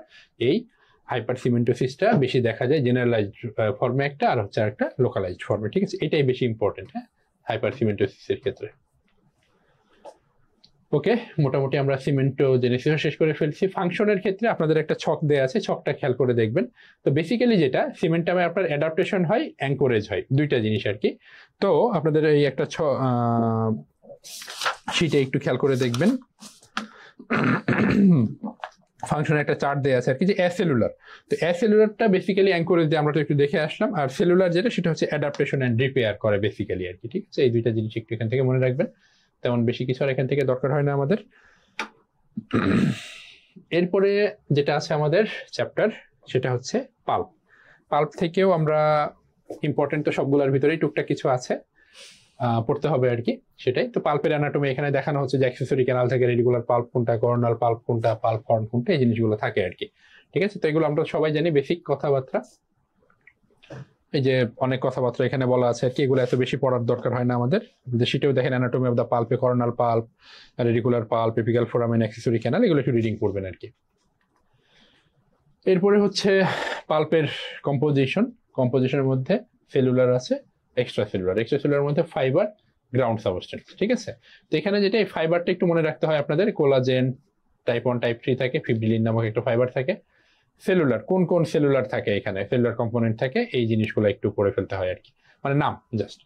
এই হাইপার সিমেন্টোসিসটা বেশি দেখা যায় জেনারেলাইজড ফর্মে একটা, আর হচ্ছে একটা লোকালাইজড ফর্মে। ঠিক আছে, এটাই বেশি ইম্পর্টেন্ট হ্যাঁ হাইপার সিমেন্টোসিসের ক্ষেত্রে। ওকে, মোটামুটি আমরা সিমেন্টোজেনেসিস শেষ করে ফেলছি। ফাংশনের ক্ষেত্রে আপনাদের একটা ছক দেয়া আছে, ছকটা খেয়াল করে দেখবেন। তো বেসিক্যালি যেটা সিমেন্টামে আপনার অ্যাডাপ্টেশন হয়, অ্যাঙ্করেজ হয়, দুইটা জিনিস আর কি। তো আপনাদের এই একটা শীটে একটু খেয়াল করে দেখবেন, ফাংশনের একটা চার্ট দেওয়া আছে আর কি, যে অ্যাসেলুলার। তো অ্যাসেলুলারটা বেসিক্যালি অ্যাঙ্করেজ দিয়ে আমরা তো একটু দেখে আসলাম, আর সেলুলার যেটা সেটা হচ্ছে অ্যাডাপ্টেশন অ্যান্ড রিপেয়ার করে বেসিক্যালি আর কি। ঠিক আছে, এই দুইটা জিনিস একটু এখান থেকে মনে রাখবেন, তেমন বেশি কিছু আর এখান থেকে দরকার হয় না আমাদের। এরপরে যেটা আছে আমাদের চ্যাপ্টার সেটা হচ্ছে পাল্প। পাল্প থেকেও আমরা ইম্পর্টেন্ট তো সবগুলোর ভিতরেই টুকটাক কিছু আছে, পড়তে হবে আর কি, সেটাই। তো পাল্পের অ্যানাটমি এখানে দেখানো হচ্ছে, যে অ্যাক্সেসরি ক্যানাল থেকে রেডিকুলার পাল্প কোনটা, কর্নাল পাল্প কোনটা, পাল্প হর্ন কোনটা, এই জিনিসগুলো থাকে আর কি। ঠিক আছে, তো এগুলো আমরা সবাই জানি, বেসিক কথাবার্তা। এই যে অনেক কথাবার্তা এখানে বলা আছে আর কি, এগুলো এত বেশি পড়ার দরকার হয় না আমাদের। সেটাও দেখেন অ্যানাটমি অফ দ্য পাল্পে, coronal pulp, radicular pulp, apical foramen, accessory canal, এগুলো একটু রিডিং করবেন আর কি। এরপরে হচ্ছে পাল্পের কম্পোজিশনের মধ্যে সেলুলার আছে, এক্সট্রা সেলুলার মধ্যে ফাইবার, গ্রাউন্ড সাবস্টেন্স। ঠিক আছে, তো এখানে যেটা এই ফাইবারটা একটু মনে রাখতে হয় আপনাদের, কোলাজেন টাইপ 1 টাইপ 3 থাকে, ফিব্রিলিন নামক একটা ফাইবার থাকে। সেলুলার কোন কোন সেলুলার থাকে, এখানে সেলুলার কম্পোনেন্ট থাকে, এই জিনিসগুলো একটু পড়ে ফেলতে হয় আর কি, মানে নাম জাস্ট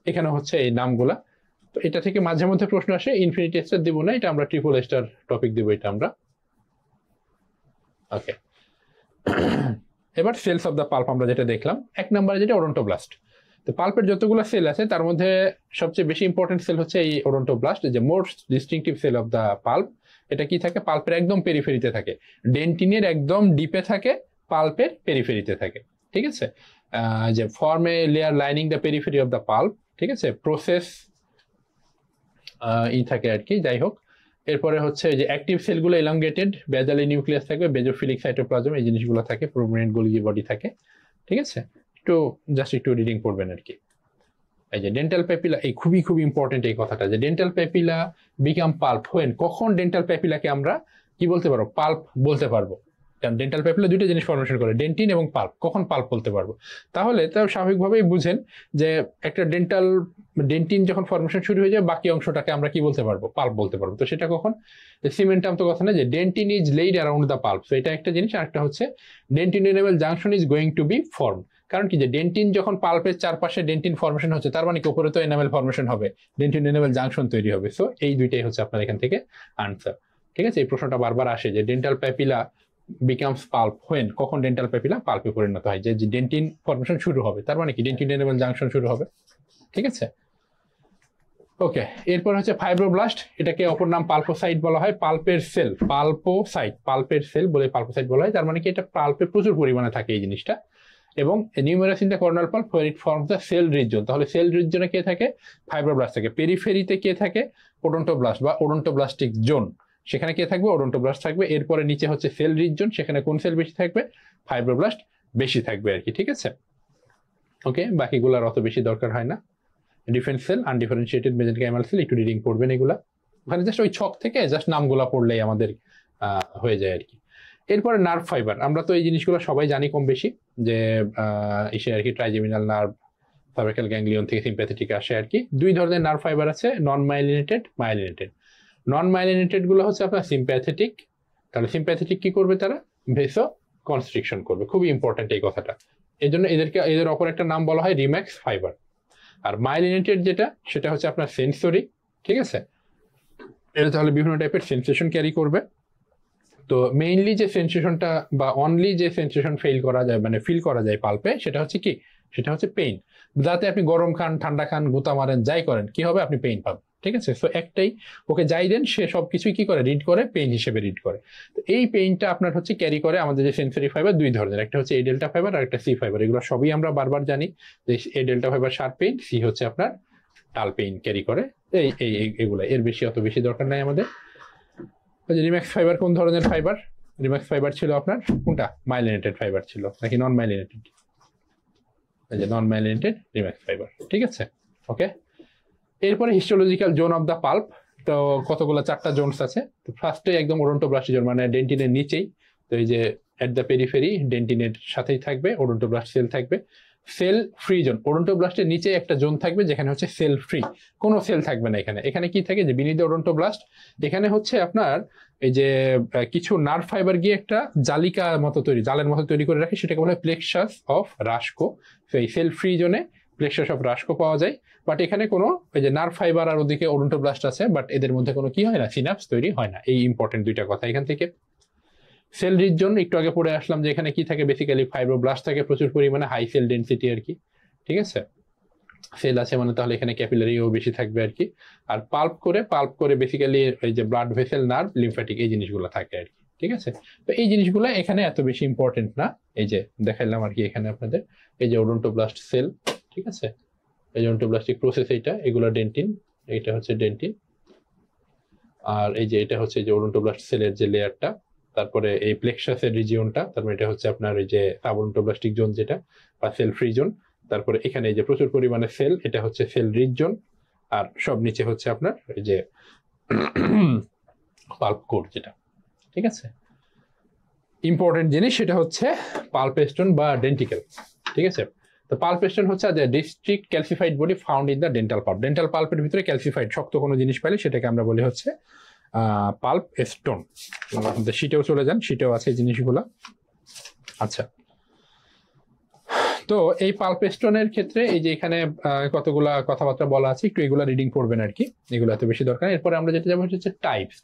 এখানে হচ্ছে এই নামগুলা। তো এটা থেকে মাঝে মধ্যে প্রশ্ন আসে, ইনফিনিটি স্টার দিব না, এটা আমরা ট্রিপল স্টার টপিক দিব এটা আমরা। ওকে, এবার সেলস অফ দ্য পাল্প আমরা যেটা দেখলাম, এক নম্বরে যেটা ওডন্টোব্লাস্ট। তো পাল্পের যতগুলো সেল আছে তার মধ্যে সবচেয়ে বেশি ইম্পর্টেন্ট সেল হচ্ছে এই ওডন্টোব্লাস্ট, যে most distinctive cell of the pulp. এটা কি থাকে, পাল্পের একদম পেরিফেরিতে থাকে, ডেন্টিনের একদম ডিপে থাকে, পাল্পের পেরিফেরিতে থাকে। ঠিক আছে, যে ফর্মে layer lining the periphery of the pulp. ঠিক আছে, প্রসেস থাকে আর কি, যাই হোক। এরপরে হচ্ছে যে অ্যাক্টিভ সেলগুলো এলংগেটেড, বেজালি নিউক্লিয়াস থাকবে, বেজোফিলিক সাইটোপ্লাজম, এই জিনিসগুলো থাকে, প্রমিনেন্ট গোলগি বডি থাকে। ঠিক আছে, একটু রিডিং করবেন আর কি। এই যে ডেন্টাল প্যাপিলা, এই খুবই খুবই ইম্পর্টেন্ট এই কথাটা, যে dental papilla become pulp when, কখন ডেন্টাল প্যাপিলাকে আমরা কি বলতে পারবো, পাল্প বলতে পারবো। কারণ ডেন্টাল প্যাপিলা দুইটা জিনিস ফর্মেশন করে, ডেন্টিন এবং পাল্প, কখন পাল্প বলতে পারবো। তাহলে তাও স্বাভাবিকভাবেই বুঝেন যে একটা ডেন্টিন যখন ফর্মেশন শুরু হয়ে যায়, বাকি অংশটাকে আমরা কি বলতে পারবো, পাল্প বলতে পারবো। তো সেটা কখন, সিমেন্টাম তো কথা না, যে dentin is laid around the pulp. তো এটা একটা জিনিস, আর একটা হচ্ছে dentin enamel junction is going to be form. কারণ কি, যে ডেন্টিন যখন পাল্পের চারপাশে ডেন্টিন ফর্মেশন হচ্ছে, তার মানে কি উপরে তো এনামেল ফর্মেশন হবে, ডেন্টিন এনামেল জাংশন তৈরি হবে। সো এই দুইটাই হচ্ছে আপনার এখান থেকে আনসার। ঠিক আছে, এই প্রশ্নটা বারবার আসে, যে dental papilla becomes pulp when, কখন ডেন্টাল প্যাপিলা পাল্পে পরিণত হয়, যে ডেন্টিন ফর্মেশন শুরু হবে, তার মানে কি ডেন্টিন এনামেল জাংশন শুরু হবে। ঠিক আছে, ওকে। এরপর হচ্ছে ফাইব্রোব্লাস্ট, এটাকে অপর নাম পাল্পোসাইট বলা হয়, পাল্পের সেল, পাল্পোসাইট, পাল্পের সেল বলে পাল্পোসাইট বলা হয়। তার মানে কি, এটা পাল্পে প্রচুর পরিমাণে থাকে এই জিনিসটা। এবং numerous in the coronal pulp where it forms the cell region. তাহলে সেল রিজনে কে থাকে? ফাইব্রোব্লাস্ট থাকে। পেরিফেরিতে কে থাকে? ওডন্টোব্লাস্ট বা ওডন্টোব্লাস্টিক জোন, সেখানে কে থাকবে? ওডন্টোব্লাস্ট থাকবে। এরপরে নিচে হচ্ছে সেল রিজন, সেখানে কোন সেল বেশি থাকবে? ফাইব্রোব্লাস্ট বেশি থাকবে আর কি, ঠিক আছে? ওকে, বাকিগুলোর অত বেশি দরকার হয় না। ডিফারেন্ট সেল, আনডিফারেন্সিয়েটেড মেজেনকাইমাল সেল, একটু রিডিং পড়বেন এগুলা। ওখানে জাস্ট ওই ছক থেকে জাস্ট নামগুলা পড়লেই আমাদের হয়ে যায় আর কি। এরপরে নার্ভ ফাইবার, আমরা তো এই জিনিসগুলো সবাই জানি কম বেশি, যে এসে আর কি ট্রাইজেমিনাল নার্ভ সার্ভাইকাল গ্যাংলিয়ন থেকে সিম্প্যাথেটিক আসে আর কি। দুই ধরনের নার্ভ ফাইবার আছে, নন মাইলিনেটেড, মাইলিনেটেড। নন মাইলিনেটেড গুলো হচ্ছে আপনার সিম্প্যাথেটিক। তাহলে সিম্প্যাথেটিক কি করবে? তারা ভেসো কনস্ট্রিকশন করবে। খুবই ইম্পর্টেন্ট এই কথাটা, এই জন্য এদের অপর একটা নাম বলা হয় রিম্যাক্স ফাইবার। আর মাইলিনেটেড যেটা, সেটা হচ্ছে আপনার সেন্সরি, ঠিক আছে? এটা তাহলে বিভিন্ন টাইপের সেন্সেশন ক্যারি করবে। তো মেইনলি যে সেন্সেশনটা বা অনলি যে সেন্সেশন ফিল করা যায় পাল্পে, সেটা হচ্ছে কি? সেটা হচ্ছে পেইন। যাতে আপনি গরম খান, ঠান্ডা খান, গুতা মারেন, যাই করেন, কি হবে? আপনি পেইন পাবেন, ঠিক আছে? সো একটাই, ওকে যাই দেন সে সবকিছুই কি করে? রিড করে, পেইন হিসেবে রিড করে। তো এই পেইনটা আপনার হচ্ছে ক্যারি করে আমাদের যে সেন্সরি ফাইবার দুই ধরনের, একটা হচ্ছে এ ডেল্টা ফাইবার আর একটা সি ফাইবার। এগুলো সবই আমরা বারবার জানি যে A delta fibre sharp pain, C হচ্ছে আপনার ডাল পেইন ক্যারি করে। এগুলা, এর বেশি অত বেশি দরকার নাই আমাদের। রিম্যাক্স ফাইবার কোন ধরনের ফাইবার? রিম্যাক্স ফাইবার ছিল আপনার কোনটা? মাইলিনেটেড ফাইবার ছিল নাকি নন মাইলিনেটেড? এই যে নন মাইলিনেটেড রিম্যাক্স ফাইবার, ঠিক আছে? ওকে, এরপরে histological zone of the pulp. তো কতগুলো? 4টা জোনস আছে। তো ফার্স্টে একদম ওডন্টোব্লাস্ট জোন, মানে ডেন্টিনের নিচেই। তো এই যে এট দ্য পেরিফেরি ডেন্টিনের সাথেই থাকবে ওডন্টোব্লাস্ট সেল থাকবে। সেল ফ্রি জোন, ওডন্টোব্লাস্টের নিচে একটা জোন থাকবে যেখানে হচ্ছে সেল ফ্রি, কোনো সেল থাকবে না এখানে। এখানে কি থাকে? যে বিনিড ওডন্টোব্লাস্ট, এখানে হচ্ছে আপনার এই যে কিছু নার্ভ ফাইবার গিয়ে একটা জালের মতো তৈরি করে রাখে, সেটাকে বলা হয় প্লেক্সাস অফ রাস্কো। তো এই সেল ফ্রি জোনে প্লেক্সাস অফ রাস্কো পাওয়া যায়। বাট এখানে কোনো ওই যে নার্ভ ফাইবার আর ওদিকে ওডন্টোব্লাস্ট আছে, বাট এদের মধ্যে কোনো কি হয় না? সিনাপস তৈরি হয় না। এই ইম্পর্টেন্ট দুইটা কথা এখান থেকে। সেল রিজন একটু আগে পড়ে আসলাম যে এখানে কি থাকে? বেসিক্যালি ফাইব্রোব্লাস্ট থাকে প্রচুর পরিমাণে, হাই সেল ডেন্সিটি আর কি, ঠিক আছে? সেল আছে মানে তাহলে এখানে ক্যাপিলারিও বেশি থাকবে আর কি। আর পাল্প করে বেসিক্যালি এই যে ব্লাড ভেসেল, নার্ভ, লিম্ফ্যাটিক, এই জিনিসগুলো থাকে আর কি, ঠিক আছে? তো এই জিনিসগুলো এখানে এত বেশি ইম্পর্টেন্ট না। এই যে দেখাইলাম আর কি এখানে আপনাদের, এই যে ওডন্টোব্লাস্ট সেল, ঠিক আছে? এই যে ওডন্টোব্লাস্টিক প্রসেস, এগুলো ডেন্টিন, এইটা হচ্ছে ডেন্টিন। আর এই যে এটা হচ্ছে যে ওডন্টোব্লাস্ট সেলের যে লেয়ারটা, তারপরে এই প্লেক্সাসের রিজিয়নটা, তারপরে এটা হচ্ছে আপনার এই যে সাবওডন্টোব্লাস্টিক জোন যেটা, বা সেল ফ্রি জোন। তারপরে এখানে এই যে প্রচুর পরিমাণে সেল, এটা হচ্ছে সেল রিচ জোন। আর সব নিচে হচ্ছে আপনার এই যে পাল্প কোর যেটা, ঠিক আছে? ইম্পর্টেন্ট জিনিস সেটা হচ্ছে পালপেস্টন বা ডেন্টিকেল, ঠিক আছে? তো পালপেস্টন হচ্ছে distinct calcified body found in the dental pulp. Dental পাল্পের ভিতরে ক্যালসিফাইড শক্ত কোনো জিনিস পাইলে সেটাকে আমরা বলি হচ্ছে পাল্প স্টোন। শীটেও চলে যান, শীটেও আছে এই জিনিসগুলো। আচ্ছা, তো এই পাল্প স্টোনের ক্ষেত্রে এই যে এখানে কতগুলা কথাবার্তা বলা আছে, একটু এগুলা রিডিং করবেন আর কি, এগুলো এত বেশি দরকার। এরপরে আমরা যেটা যাবো হচ্ছে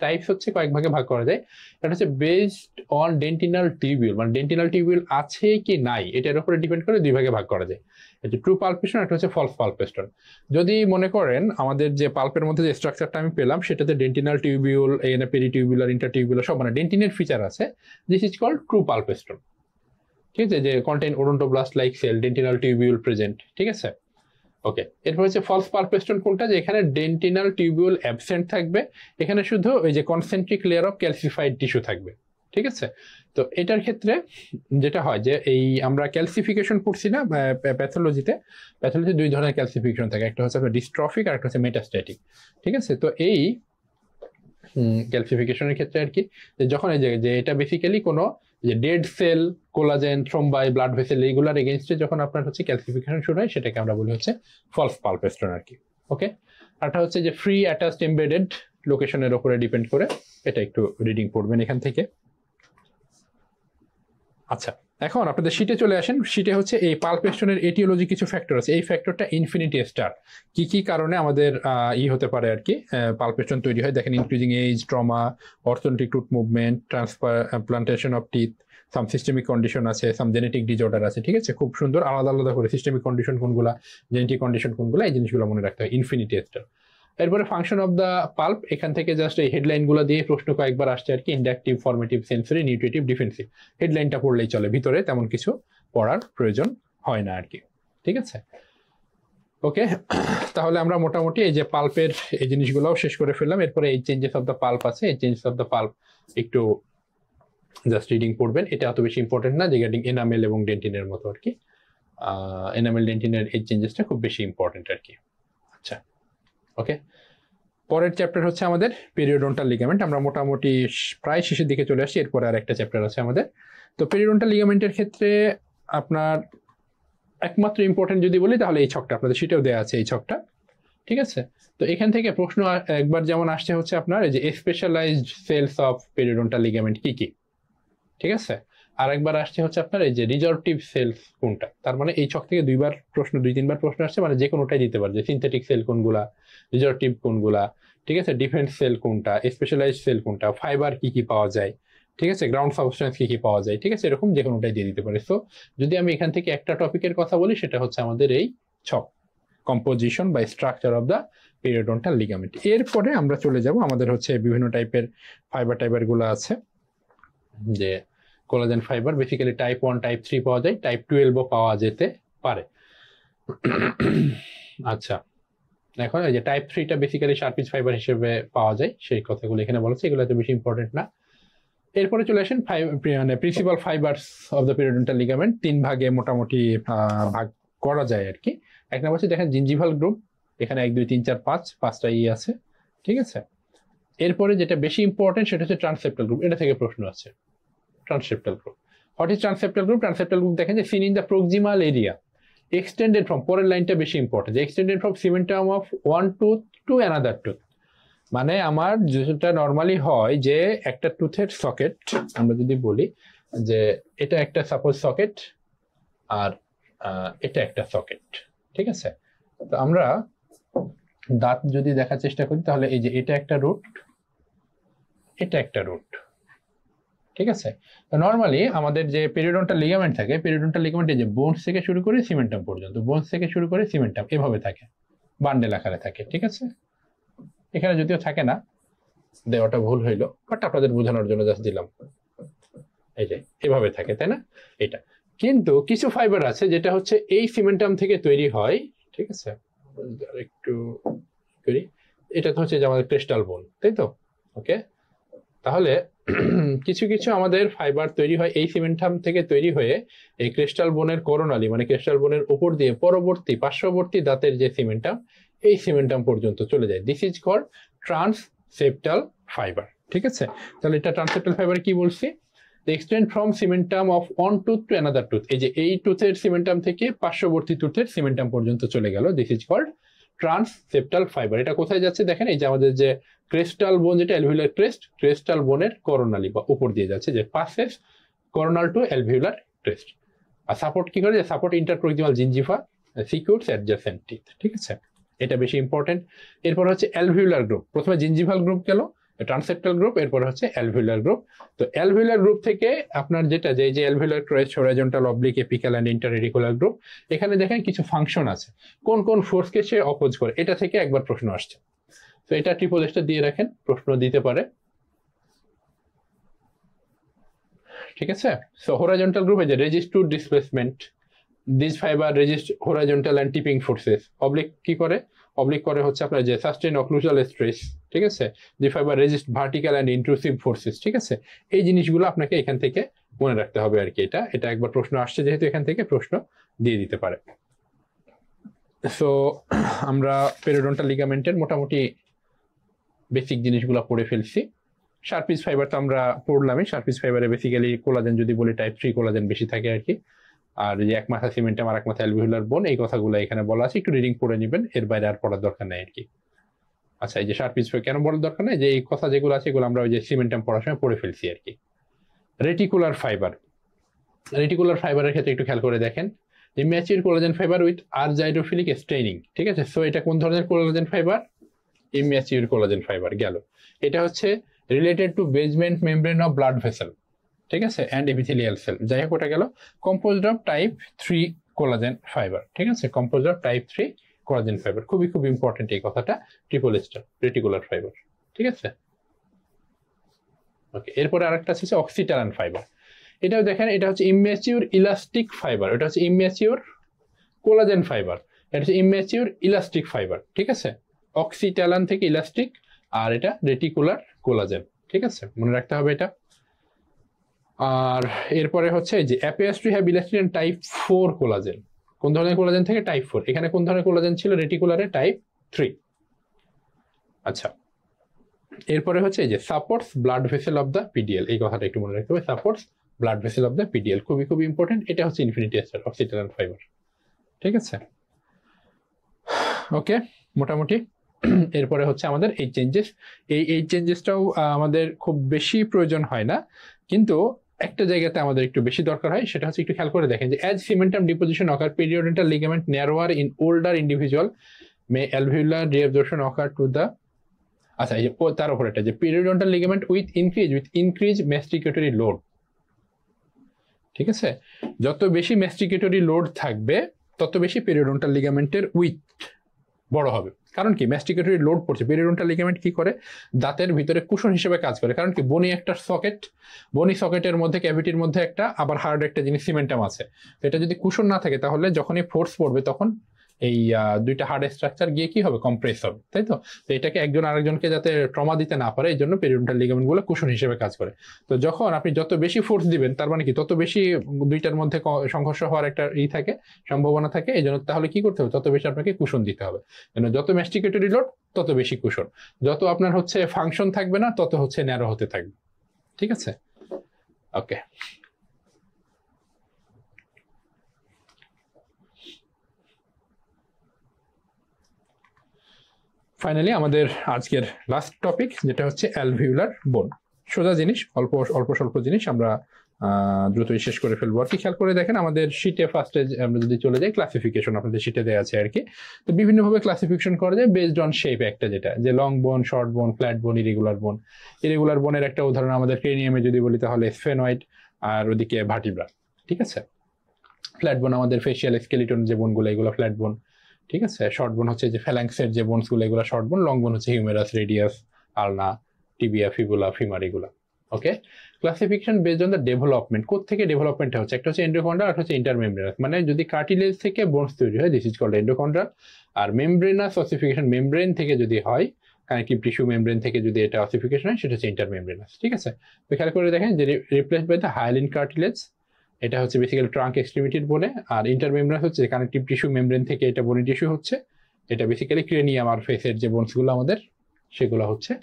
টাইপস হচ্ছে কয়েক ভাগে ভাগ করা যায়। এটা হচ্ছে বেসড অন ডেন্টিনাল টিউবিউল, মানে ডেন্টিনাল টিউবিউল আছে কি নাই এটার উপরে ডিপেন্ড করে দুই ভাগে ভাগ করা যায়। এটা ট্রু পালপেস্টন, একটা হচ্ছে ফলস পালপেস্টন। যদি মনে করেন আমাদের যে পাল্পের মধ্যে যে স্ট্রাকচারটা আমি পেলাম সেটাতে ডেন্টিনাল টিউবিউল, এখানে পেরিটিউবুলার, ইন্টারটিউবুলার সব মানে ডেন্টিনের ফিচার আছে, this is called true pulp stone, ঠিক আছে? যে contain odontoblast like cell, dentinal tubule present, ঠিক আছে? ওকে, এরপর হচ্ছে ফলস পালপেস্টন কোনটা? যে এখানে ডেন্টিনাল টিউবিউল অ্যাবসেন্ট থাকবে, এখানে শুধু ওই যে concentric layer of calcified tissue থাকবে, ঠিক আছে? তো এটার ক্ষেত্রে যেটা হয় যে এই আমরা ক্যালসিফিকেশন পড়ছি না প্যাথোলজিতে দুই ধরনের ক্যালসিফিকেশন থাকে, একটা হচ্ছে ডিস্ট্রফিক আর একটা হচ্ছে মেটাস্ট্যাটিক, ঠিক আছে? তো এই ক্যালসিফিকেশনের ক্ষেত্রে আর কি, যখন এই যে এটা বেসিক্যালি কোনো যে dead cell, collagen, thrombi, blood vessel, এইগুলার এগেইনস্টে যখন আপনার হচ্ছে ক্যালসিফিকেশন শুরু হয় সেটাকে আমরা বলি হচ্ছে ফলস পালপেস্টন আর কি। ওকে, আরটা হচ্ছে যে ফ্রি অ্যাটাচড এমবেডেড, লোকেশনের উপরে ডিপেন্ড করে, এটা একটু রিডিং পড়বেন এখান থেকে। আচ্ছা, এখন আপনাদের শীটে চলে আসেন। শীটে হচ্ছে এই পালপেস্টনের এটিওলজি কিছু ফ্যাক্টর আছে, এই ফ্যাক্টরটা ইনফিনিটি স্টার, কি কারণে আমাদের হতে পারে আর কি পালপেস্টন তৈরি হয়। দেখেন, increasing age, trauma, orthodontic root movement, transplantation of teeth, some systemic condition আছে, সাম জেনেটিক ডিজঅর্ডার আছে, ঠিক আছে? খুব সুন্দর আলাদা আলাদা করে সিস্টেমিক কন্ডিশন কোনগুলা, জেনেটিক কন্ডিশন কোনগুলা, এই জিনিসগুলো মনে রাখতে হয়। Infinity star. এরপরে ফাংশন অফ দ্য পাল্প, এখান থেকে জাস্ট এই হেডলাইন গুলো দিয়ে প্রশ্ন কয়েকবার আসছে আর কি। Inductive, formative, sensory, nutritive, defensive, হেডলাইনটা পড়লেই চলে, ভিতরে তেমন কিছু পড়ার প্রয়োজন হয় না আর কি। ঠিক আছে, ওকে। তাহলে আমরা মোটামুটি এই যে পাল্পের এই জিনিসগুলোও শেষ করে ফেললাম। এরপরে এই চেঞ্জেস অফ দ্য পাল্প আছে, এই চেঞ্জেস অফ দ্য পাল্প একটু জাস্ট রিডিং পড়বেন, এটা অত বেশি ইম্পর্টেন্ট না রিগার্ডিং এনামেল এবং ডেন্টিনের মতো আর কি। এনামেল ডেন্টিনের এই চেঞ্জেসটা খুব বেশি ইম্পর্টেন্ট আর কি। আচ্ছা, ওকে। পরের চ্যাপ্টার হচ্ছে আমাদের পেরিওডন্টাল লিগামেন্ট। আমরা মোটামুটি প্রায় শেষের দিকে চলে আসছি, এরপরে আর একটা চ্যাপ্টার আছে আমাদের। তো পেরিওডন্টাল লিগামেন্টের ক্ষেত্রে আপনার একমাত্র ইম্পর্টেন্ট যদি বলি তাহলে এই ছকটা, আপনাদের সেটাও দেওয়া আছে এই ছকটা। ঠিক আছে, তো এখান থেকে প্রশ্ন একবার যেমন আসছে হচ্ছে আপনার এই যে specialised cells of periodontal ligament কি কি। ঠিক আছে, আর একবার আসছে হচ্ছে আপনার এই যে রিজর্টিভ সেলস কোনটা। তার মানে এই ছক থেকে দুইবার প্রশ্ন, 2-3বার প্রশ্ন আসছে, মানে যে কোনোটাই দিতে পারে, যে সিনথেটিক সেল কোনগুলা, রিজর্টিভ কোনগুলা, ঠিক আছে, ডিফেন্স সেল কোনটা, স্পেশালাইজড সেল কোনটা, ফাইবার কি কি পাওয়া যায়, ঠিক আছে, গ্রাউন্ড সাবস্টেন্স কি কি পাওয়া যায়, ঠিক আছে, এরকম যে কোনোটাই দিয়ে দিতে পারে। সো যদি আমি এখান থেকে একটা টপিকের কথা বলি সেটা হচ্ছে আমাদের এই ছক, কম্পোজিশন বা structure of the periodontal ligament. এরপরে আমরা চলে যাব আমাদের হচ্ছে বিভিন্ন টাইপের ফাইবার গুলো আছে, যে collagen fibre basically type 1 type 3 পাওয়া যায়, টাইপ 12ও পাওয়া যেতে পারে। আচ্ছা, এখন এই যে টাইপ 3টা বেসিক্যালি শার্পিজ ফাইবার হিসেবে পাওয়া যায়, সেই কথাগুলো এখানে বলা আছে, এগুলো এত বেশি ইম্পর্টেন্ট না। এরপরে চলে আসেন মানে principal fibres of the periodontal ligament, 3 ভাগে মোটামুটি ভাগ করা যায় আর কি। এক নম্বর হচ্ছে দেখেন জিঞ্জিভাল গ্রুপ, এখানে 1 2 3 4 5টা আছে, ঠিক আছে। এরপরে যেটা বেশি ইম্পর্টেন্ট সেটা হচ্ছে ট্রান্সসেপ্টাল গ্রুপ, এটা থেকে প্রশ্ন আছে। Transseptal group, what is transseptal group? Transseptal group দেখেন যে seen in the proximal area extended from, পরের লাইনটা বেশি important, extended from cementum of one tooth to another tooth. মানে আমার যেটা নর্মালি হয় যে একটা টুথের সকেট, আমরা যদি বলি যে এটা একটা সাপোজ সকেট আর এটা একটা সকেট, ঠিক আছে। তো আমরা দাঁত যদি দেখার চেষ্টা করি তাহলে এই যে এটা একটা রুট, এটা একটা রুট, ঠিক আছে। তো নর্মালি আমাদের যে পেরিওডন্টাল লিগামেন্ট থাকে, পেরিওডন্টাল লিগামেন্টে যে বোনস থেকে শুরু করে সিমেন্টাম পর্যন্ত, বোনস থেকে শুরু করে সিমেন্টাম এভাবে থাকে, বান্ডেল আকারে থাকে, ঠিক আছে। এখানে যদিও থাকে না, দেওয়াটা ভুল হইলো, বাট আপনাদের বোঝানোর জন্য জাস্ট দিলাম, এই যে এভাবে থাকে, তাই না? এটা কিন্তু কিছু ফাইবার আছে যেটা হচ্ছে এই সিমেন্টাম থেকে তৈরি হয়, ঠিক আছে। একটু করি, এটা তো হচ্ছে যে আমাদের ক্রিস্টাল বোন, তাই তো? ওকে, তাহলে কিছু কিছু আমাদের ফাইবার তৈরি হয় এই সিমেন্টাম থেকে তৈরি হয়ে এই ক্রিস্টাল বোনের করোনালি, মানে ক্রিস্টাল বোনের উপর দিয়ে পরবর্তী পার্শ্ববর্তী দাঁতের যে সিমেন্টাম, এই সিমেন্টাম পর্যন্ত চলে যায়। This is called transseptal fibre, ঠিক আছে। তাহলে এটা ট্রান্সসেপ্টাল ফাইবার কি বলছি? Extend from cementum of one tooth to another tooth, এই যে এই টুথের সিমেন্টাম থেকে পার্শ্ববর্তী টুথের সিমেন্টাম পর্যন্ত চলে গেল, this is called transseptal fibre. এটা কোথায় যাচ্ছে দেখেন, এই যে আমাদের যে ক্রেস্টাল বোন, যেটা অ্যালভিউলার ক্রেস্ট, ক্রেস্টাল বোনের করোনালি বা উপর দিয়ে যাচ্ছে, যে passes coronal to alveolar crest. আর সাপোর্ট কি করে, যে support interproximal gingiva secures adjacent teeth, ঠিক আছে। এটা বেশি ইম্পর্টেন্ট। এরপর হচ্ছে অ্যালভিউলার গ্রুপ, প্রথমে জিঞ্জিভাল গ্রুপ গেল, ট্রান্সসেপ্টাল গ্রুপ, এরপর হচ্ছে অ্যালভিউলার গ্রুপ। তো অ্যালভিউলার গ্রুপ থেকে আপনার যেটা যে alveolar crest, horizontal, oblique, apical and interradicular group, এখানে দেখেন কিছু ফাংশন আছে, কোন কোন ফোর্সকে সে অপোজ করে, এটা থেকে একবার প্রশ্ন আসছে। তো এটা ট্রিপল এসটা দিয়ে রাখেন, প্রশ্ন দিতে পারে, ঠিক আছে। সো হরাইজন্টাল গ্রুপ, এই যে resist to displacement, this fibre resist horizontal and tipping forces. Oblique কি করে? অবলিক করে হচ্ছে আপনার যে সাস্টেন অক্লুজাল স্ট্রেস, ঠিক আছে। The fibre resist vertical and intrusive forces, ঠিক আছে। এই জিনিসগুলো আপনাকে এখান থেকে মনে রাখতে হবে আর কি। এটা একবার প্রশ্ন আসছে যেহেতু, এখান থেকে প্রশ্ন দিয়ে দিতে পারে। সো আমরা পেরিওডন্টাল লিগামেন্টের মোটামুটি বেসিক জিনিসগুলো পড়ে ফেলছি। শার্পিজ ফাইবার তো আমরা পড়লামই, শার্পিজ ফাইবারে বেসিক্যালি কোলাজেন যদি বলি টাইপ 3 কোলাজেন বেশি থাকে আর কি। আর যে এক মাথা সিমেন্টাম আর এক মাথা অ্যালভিউলার বোন, এই কথাগুলো এখানে বলা আছে, একটু রিডিং পড়ে নেবেন, এর বাইরে আর পড়ার দরকার নেই আর কি। আচ্ছা, এই যে শার্পিজ ফাইবার কেন বলার দরকার নেই, যে এই কথা যেগুলো আছে এগুলো আমরা ওই যে সিমেন্টাম পড়ার সময় পড়ে ফেলছি আর কি। রেটিকুলার ফাইবার, রেটিকুলার ফাইবারের ক্ষেত্রে একটু খেয়াল করে দেখেন, যে mature collagen fibre with argyrophilic staining, ঠিক আছে। সো এটা কোন ধরনের collagen fibre? Immature collagen fibre গেল। এটা হচ্ছে related to basement membrane of blood vessel, ঠিক আছে, অ্যান্ড এপিথেলিয়াল সেল। যাই হোক, ওটা গেল। Composed of type 3 collagen fibre, ঠিক আছে, composed of type 3 collagen fibre, খুবই খুব ইম্পর্টেন্ট এই কথাটা, ট্রিপল স্টার রেটিকুলার ফাইবার, ঠিক আছে। ওকে, এরপরে আরেকটা আছে অক্সিটালান ফাইবার। এটাও দেখেন, এটা হচ্ছে ইম্যাচিউর ইলাস্টিক ফাইবার, এটা হচ্ছে ইম্যাচিউর কোলাজেন ফাইবার, এটা হচ্ছে ইম্যাচিউর ইলাস্টিক ফাইবার, ঠিক আছে। অক্সিটালান থেকে ইলাস্টিক, আর এটা রেটিকুলার কোলাজেন, ঠিক আছে, মনে রাখতে হবে এটা। আর এরপরে হচ্ছে যে appears to have elastin type 4 collagen. কোন ধরনের কোলাজেন থেকে? টাইপ 4। এখানে কোন ধরনের কোলাজেন ছিল? রেটিকুলারে টাইপ 3। আচ্ছা, এরপরে হচ্ছে এই যে supports blood vessel of the PDL, এই কথাটা একটু মনে রাখতে হবে, supports blood vessel of the PDL, খুবই খুবই ইম্পর্টেন্ট। এটা হচ্ছে ইনফিনিটি এস্টার অক্সিটালান ফাইবার, ঠিক আছে। ওকে, মোটামুটি। এরপরে হচ্ছে আমাদের এই চেঞ্জেস, এই চেঞ্জেসটাও আমাদের খুব বেশি প্রয়োজন হয় না, কিন্তু একটা জায়গাতে আমাদের একটু বেশি দরকার হয়, সেটা হচ্ছে একটু খেয়াল করে দেখেন যে as cementum deposition occur periodontal ligament narrower in older individual may alveolar reabsorption occur to the, আচ্ছা এই যে তার উপর এটা যে periodontal ligament with increase masticatory load, ঠিক আছে। যত বেশি ম্যাস্টিকেটরি লোড থাকবে তত বেশি পেরিওডেন্টাল লিগামেন্টের উইথ বড় হবে। কারণ কি? ম্যাস্টিকেটরি লোড পড়ছে। পেরিওডেন্টাল লিগামেন্ট কি করে? দাঁতের ভিতরে কুশন হিসেবে কাজ করে। কারণ কি? বনি একটা সকেট, বনি সকেটের মধ্যে ক্যাভিটির মধ্যে একটা আবার হার্ড একটা জিনিস সিমেন্টাম আছে। এটা যদি কুশন না থাকে তাহলে যখনই ফোর্স পড়বে তখন এই দুইটা হার্ড স্ট্রাকচার গিয়ে কি হবে? কম্প্রেস হবে, তাই তো। তো এটাকে একজন আরেকজনকে যাতে ট্রমা দিতে না পারে এই জন্য পেরিওডেন্টাল লিগামেন্ট গুলো কুশন হিসেবে কাজ করে। তো যখন আপনি যত বেশি ফোর্স দিবেন তার মানে কি তত বেশি দুইটার মধ্যে সংঘর্ষ হওয়ার একটা থাকে, সম্ভাবনা থাকে। এই জন্য তাহলে কি করতে হবে? তত বেশি আপনাকে কুশন দিতে হবে। যত ম্যাস্টিকেটরি লোড তত বেশি কুশন, যত আপনার হচ্ছে ফাংশন থাকবে না তত হচ্ছে ন্যারো হতে থাকবে, ঠিক আছে। ওকে, ফাইনালি আমাদের আজকের লাস্ট টপিক যেটা হচ্ছে অ্যালভিউলার বোন। সোজা জিনিস, অল্প অল্প স্বল্প জিনিস, আমরা দ্রুতই শেষ করে ফেলবো আর কি। খেয়াল করে দেখেন আমাদের শিটে ফার্স্টে আমরা যদি চলে যাই, ক্লাসিফিকেশন আপনাদের শিটে দেওয়া আছে আর কি। তো বিভিন্নভাবে ক্লাসিফিকেশন করা যায় বেসড অন শেপ, একটা যেটা যে লং বোন, শর্ট বোন, ফ্ল্যাট বোন, ইরেগুলার বোন। ইরেগুলার বোনের একটা উদাহরণ আমাদের ক্রেনিয়ামে যদি বলি তাহলে স্ফেনয়েড, আর ওদিকে ভার্টিব্রা, ঠিক আছে। ফ্ল্যাট বোন আমাদের ফেসিয়াল স্কেলিটন যে বোনগুলো, এগুলো ফ্ল্যাট বোন, ঠিক আছে। শর্ট বোন হচ্ছে যে ফ্যালাংসের যে বোনস গুলো, এগুলো শর্ট বোন। লং বোন হচ্ছে humerus, radius, ulna, tibia, fibula, femur, এগুলো। Okay, classification based on the development. কোত্থেকে ডেভেলপমেন্ট হচ্ছে? একটা হচ্ছে এন্ডোকন্ড্রাল, আর হচ্ছে ইন্টারমেমব্রেনাস। মানে যদি কার্টিলেজ থেকে বোনস তৈরি হয় দিস ইজ কল্ড এন্ডোকন্ড্রাল। আর মেমব্রেনাস অসিফিকেশন, মেমব্রেন থেকে যদি হয়, কানেকটিভ টিস্যু মেমব্রেন থেকে যদি এটা অসিফিকেশন হয় সেটা হচ্ছে ইন্টারমেমব্রেনাস, ঠিক আছে। তো খেয়াল করে দেখেন যে replaced by the hyaline cartilage, এটা হচ্ছে বেসিক্যালি ট্রাঙ্ক এক্সট্রিমিটির বনে। আর ইন্টারমেমব্রেনাস হচ্ছে কানেকটিভ টিস্যু মেমব্রেন থেকে এটা বনি টিস্যু হচ্ছে, এটা বেসিক্যালি ক্রেনিয়াম আর ফেসের যে বোনস গুলো আমাদের সেগুলো হচ্ছে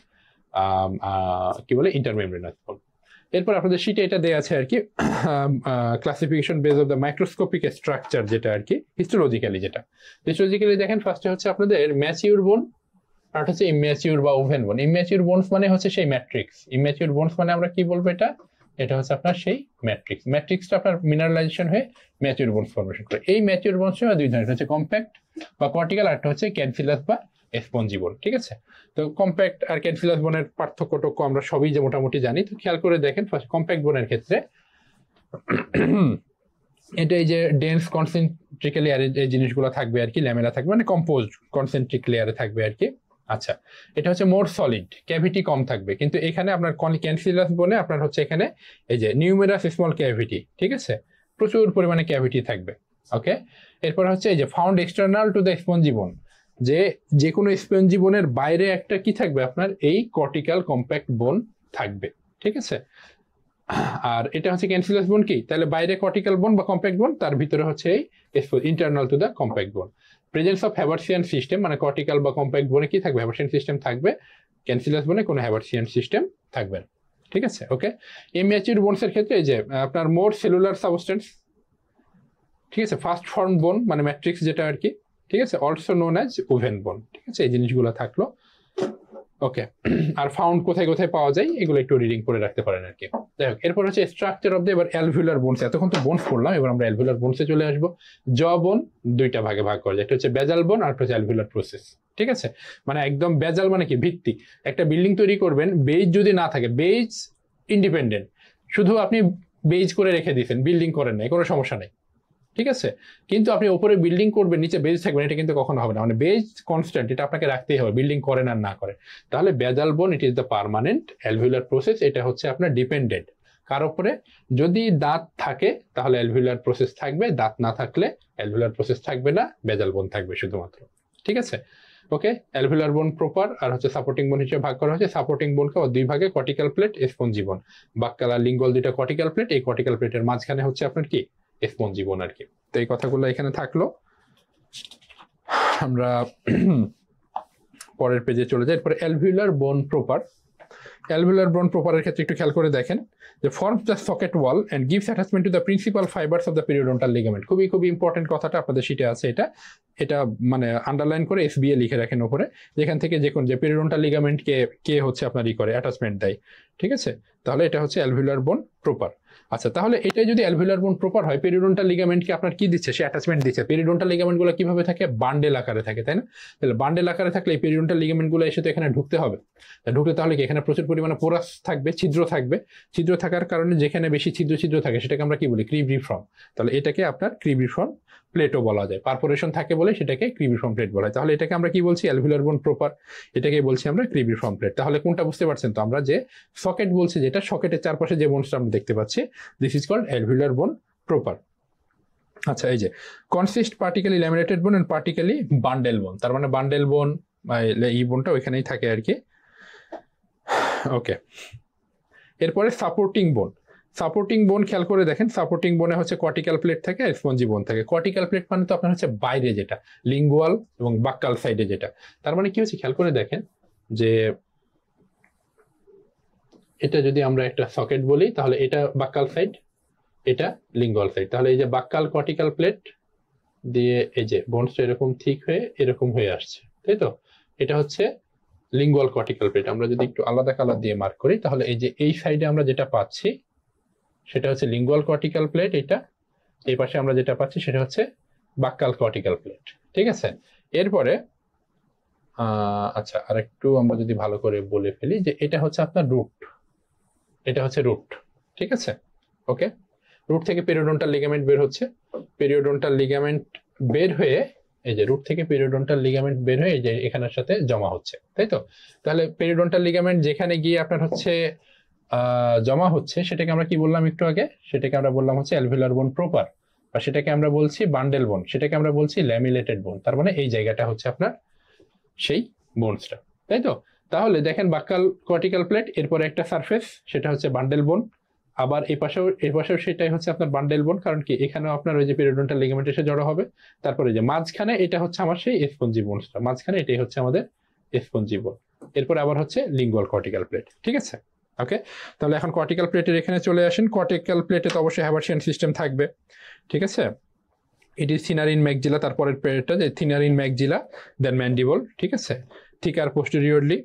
কি বলে ইন্টারমেমব্রেনাস বোন। এরপর আপনাদের শিটে এটা দেওয়া আছে আর কি, classification base of the microscopic structure, যেটা আর কি হিস্টোলজিক্যালি। যেটা হিস্টোলজিক্যালি দেখেন ফার্স্টে হচ্ছে আপনাদের ম্যাচিউর বোন, আর হচ্ছে ইম্যাচিউর বা ওভেন বোন। ইম্যাচিউর বোনস মানে হচ্ছে সেই ম্যাট্রিক্স। ইম্যাচিউর বোনস মানে আমরা কি বলবো? এটা হচ্ছে আপনার সেই ম্যাট্রিক্স। ম্যাট্রিক্সটা আপনার মিনারেলাইজেশন হয়ে ম্যাচিউর বোনস ফর্মেশন করে। এই ম্যাচিউর বোনস দুই ধরনের, হচ্ছে কম্প্যাক্ট বা কর্টিক্যাল, আর একটা হচ্ছে ক্যানসিলাস বা স্পঞ্জি বোন, ঠিক আছে। তো কম্প্যাক্ট আর ক্যানসিলাস বোনের পার্থক্য আমরা সবই যে মোটামুটি জানি। তো খেয়াল করে দেখেন ফার্স্ট কম্প্যাক্ট বোনের ক্ষেত্রে এটা এই যে ডেন্স কনসেন্ট্রিক লেয়ারে যে জিনিসগুলো থাকবে আর কি, ল্যামেলা থাকবে, মানে কম্পোজড কনসেন্ট্রিক লেয়ারে থাকবে আর কি। আচ্ছা, এটা হচ্ছে মোর সলিড, ক্যাভিটি কম থাকবে। কিন্তু এখানে আপনার ক্যানসিলাস বোনে আপনার হচ্ছে এখানে এই যে নিউমেরাস স্মল ক্যাভিটি, ঠিক আছে, প্রচুর পরিমাণে ক্যাভিটি থাকবে। ওকে, এরপর হচ্ছে এই যে found external to the spongy বোন, যে কোনো স্পঞ্জি বোনের বাইরে একটা কি থাকবে? আপনার এই কর্টিক্যাল কম্প্যাক্ট বোন থাকবে, ঠিক আছে। আর এটা হচ্ছে ক্যানসিলাস বোন কি? তাহলে বাইরে কর্টিক্যাল বোন বা কম্প্যাক্ট বোন, তার ভিতরে হচ্ছে এই ইন্টারনাল টু দ্য কম্প্যাক্ট বোন। প্রেজেন্স অফ হ্যাভার্সিয়ান সিস্টেম, মানে কর্টিক্যাল বা কম্প্যাক্ট বোনে কি থাকবে? হ্যাভার্সিয়ান সিস্টেম থাকবে। ক্যানসিলাস বোনে কোনো হ্যাভার্সিয়ান সিস্টেম থাকবে না, ঠিক আছে। ওকে, ইম্যাচিউর বোনস এর ক্ষেত্রে এই যে আপনার মোর সেলুলার সাবস্টেন্স, ঠিক আছে, ফার্স্ট ফর্ম বোন মানে ম্যাট্রিক্স যেটা আর কি, ঠিক আছে, অলসো নোন অ্যাজ ওভেন বোন, ঠিক আছে। এই জিনিসগুলো থাকলো। ওকে, আর ফাউন্ড কোথায় কোথায় পাওয়া যায় এগুলো একটু রিডিং করে রাখতে পারেন আর কি। যাই হোক, এরপর হচ্ছে স্ট্রাকচার অফ দ্য, এবার অ্যালভিউলার বোনস। এতক্ষণ তো বোনস পড়লাম, এবার আমরা অ্যালভিউলার বোনসে চলে আসবো। জ বোন দুইটা ভাগে ভাগ করা যায়, একটা হচ্ছে বেজাল বোন আর একটা হচ্ছে অ্যালভিউলার প্রসেস, ঠিক আছে। মানে একদম বেজাল মানে কি? ভিত্তি। একটা বিল্ডিং তৈরি করবেন, বেজ যদি না থাকে, বেজ ইন্ডিপেন্ডেন্ট, শুধু আপনি বেজ করে রেখে দিয়েছেন, বিল্ডিং করেন নাই, কোনো সমস্যা নেই, ঠিক আছে, কিন্তু আপনি উপরে বিল্ডিং করবেন নিচে বেজ থাকবেন, এটা কিন্তু কখনো হবে না। মানে বেজ কনস্ট্যান্ট, এটা আপনাকে রাখতেই হবে, বিল্ডিং করেন আর না করে। তাহলে বেজাল বোন it is the permanent alveolar process, এটা হচ্ছে আপনার ডিপেন্ডেন্ট কার উপরে? যদি দাঁত থাকে তাহলে অ্যালভিউলার প্রসেস থাকবে, দাঁত না থাকলে অ্যালভিউলার প্রসেস থাকবে না, বেজাল বোন থাকবে শুধুমাত্র। ঠিক আছে, ওকে। অ্যালভিউলার বোন প্রপার আর হচ্ছে সাপোর্টিং বোন হিসেবে ভাগ করা হয়েছে। সাপোর্টিং বোনকে দুই ভাগে, কর্টিক্যাল প্লেট, স্পঞ্জি বোন। বাক্কাল আর লিঙ্গুয়াল দুইটা কর্টিক্যাল প্লেট, এই কর্টিক্যাল প্লেটের মাঝখানে হচ্ছে আপনার কি স্পঞ্জি বোন আর কি। তো এই কথাগুলো এখানে থাকলো। আমরা পরের পেজে চলে যাই। এরপরে অ্যালভিউলার বোন প্রপার। অ্যালভিউলার বোন প্রপারের ক্ষেত্রে একটু খেয়াল করে দেখেন যে forms the socket wall and gives attachment to the principal fibres of the periodontal ligament. খুবই খুবই ইম্পর্টেন্ট কথাটা আপনাদের শিটে আছে, এটা মানে আন্ডারলাইন করে এসবিএ লিখে রাখেন উপরে, যেখান থেকে যে পেরিওডন্টাল লিগামেন্টকে কে হচ্ছে আপনার করে অ্যাটাচমেন্ট দেয়। ঠিক আছে, তাহলে এটা হচ্ছে অ্যালভিউলার বোন প্রপার। আচ্ছা, তাহলে এটাই যদি অ্যালভিউলার বোন প্রপার হয়, পেরিওডন্টাল লিগামেন্টকে আপনার কি দিচ্ছে? সে অ্যাটাচমেন্ট দিচ্ছে। পেরিওডন্টাল লিগামেন্টগুলো কিভাবে থাকে? বান্ডেল আকারে থাকে, তাই না? তাহলে বান্ডেল আকারে থাকলে এই পেরিওডন্টাল লিগামেন্টগুলো এসে তো এখানে ঢুকতে হবে। ঢুকতে তাহলে কি এখানে প্রচুর পরিমাণে পোরাস থাকবে, ছিদ্র থাকবে। ছিদ্র থাকার কারণে যেখানে বেশি ছিদ্র থাকে সেটাকে আমরা কি বলি? ক্রিব্রিফর্ম। তাহলে এটাকে আপনার ক্রিব্রিফর্ম প্লেটও বলা যায়। পারফোরেশন থাকে বলে সেটাকে ক্রিব্রিফর্ম প্লেট বলা হয়। তাহলে এটাকে আমরা কি বলছি? Alveolar bone proper. এটাকে বলছি আমরা ক্রিব্রিফর্ম প্লেট। তাহলে কোনটা বুঝতে পারছেন তো? আমরা যে সকেট বলছি, যেটা সকেটের চারপাশে যে বোনসটা আমরা দেখতে পাচ্ছি, this is called alveolar bone proper. আচ্ছা, এই যে কনসিস্ট পার্টিক্যালি ল্যামিনেটেড বোন এন্ড পার্টিক্যালি বান্ডেল বোন, তার মানে বান্ডেল বোন এই বোনটা ওইখানেই থাকে আর কি। ওকে, এরপরে সাপোর্টিং বোন। সাপোর্টিং বোন খেয়াল করে দেখেন, সাপোর্টিং বোনে হচ্ছে কর্টিক্যাল প্লেট থাকে আর স্পঞ্জি বোন থাকে। কর্টিক্যাল প্লেট মানে তো আপনার হচ্ছে বাইরে যেটা, লিঙ্গুয়াল এবং বাক্কাল সাইডে যেটা। তার মানে কি হচ্ছে খেয়াল করে দেখেন যে এটা যদি আমরা একটা সকেট বলি তাহলে এটা বাক্কাল সাইড, এটা লিঙ্গুয়াল সাইড। তাহলে এই যে বাক্কাল কর্টিক্যাল প্লেট দিয়ে এই যে বোনসটা এরকম ঠিক হয়ে এরকম হয়ে আসছে, তাই তো? এটা হচ্ছে লিঙ্গুয়াল কর্টিক্যাল প্লেট। আমরা যদি একটু আলাদা কালার দিয়ে মার্ক করি তাহলে এই যে এই সাইডে আমরা যেটা পাচ্ছি সেটা হচ্ছে লিঙ্গুয়াল কর্টিক্যাল প্লেট, এটা। এই পাশে আমরা যেটা পাচ্ছি সেটা হচ্ছে বাক্কাল কর্টিক্যাল প্লেট। ঠিক আছে, এরপরে আচ্ছা আরেকটু আমরা যদি ভালো করে বলে ফেলি যে এটা হচ্ছে আপনার রুট, এটা হচ্ছে রুট। ঠিক আছে, ওকে। রুট থেকে পেরিওডন্টাল লিগামেন্ট বের হচ্ছে, পেরিওডন্টাল লিগামেন্ট বের হয়ে এই যে রুট থেকে পেরিওডন্টাল লিগামেন্ট বের হয়ে এই যে এখানের সাথে জমা হচ্ছে, তাই তো? তাহলে পেরিওডন্টাল লিগামেন্ট যেখানে গিয়ে আপনার হচ্ছে জমা হচ্ছে সেটাকে আমরা কি বললাম একটু আগে? সেটাকে আমরা বললাম হচ্ছে অ্যালভিউলার বোন প্রপার, বা সেটাকে আমরা বলছি বান্ডেল বোন, সেটাকে আমরা বলছি ল্যামিনেটেড বোন। তার মানে এই জায়গাটা হচ্ছে আপনার সেই বোনসটা, তাই তো? তাহলে দেখেন বাক্কাল কর্টিক্যাল প্লেট, এরপরে একটা সারফেস, সেটা হচ্ছে বান্ডেল বোন। আবার এই পাশেও সেটাই হচ্ছে আপনার বান্ডেল বোন, কারণ কি এখানেও আপনার ওই যে পেরিওডন্টাল লিগামেন্ট এসে জড়ো হবে। তারপরে যে মাঝখানে এটা হচ্ছে আমার সেই স্পঞ্জি বোনসটা, মাঝখানে এটাই হচ্ছে আমাদের স্পঞ্জি বোন। এরপরে আবার হচ্ছে লিঙ্গুয়াল কর্টিক্যাল প্লেট। ঠিক আছে, ওকে। তাহলে এখন কর্টিক্যাল প্লেটের এখানে চলে আসেন। কর্টিক্যাল প্লেটে তো অবশ্যই হ্যাভার্সিয়ান সিস্টেম থাকবে। ঠিক আছে, it is thinner in maxilla, তারপরের প্লেটটা যে thinner in maxilla, then mandible. ঠিক আছে, থিকার পোস্টেরিয়রলি,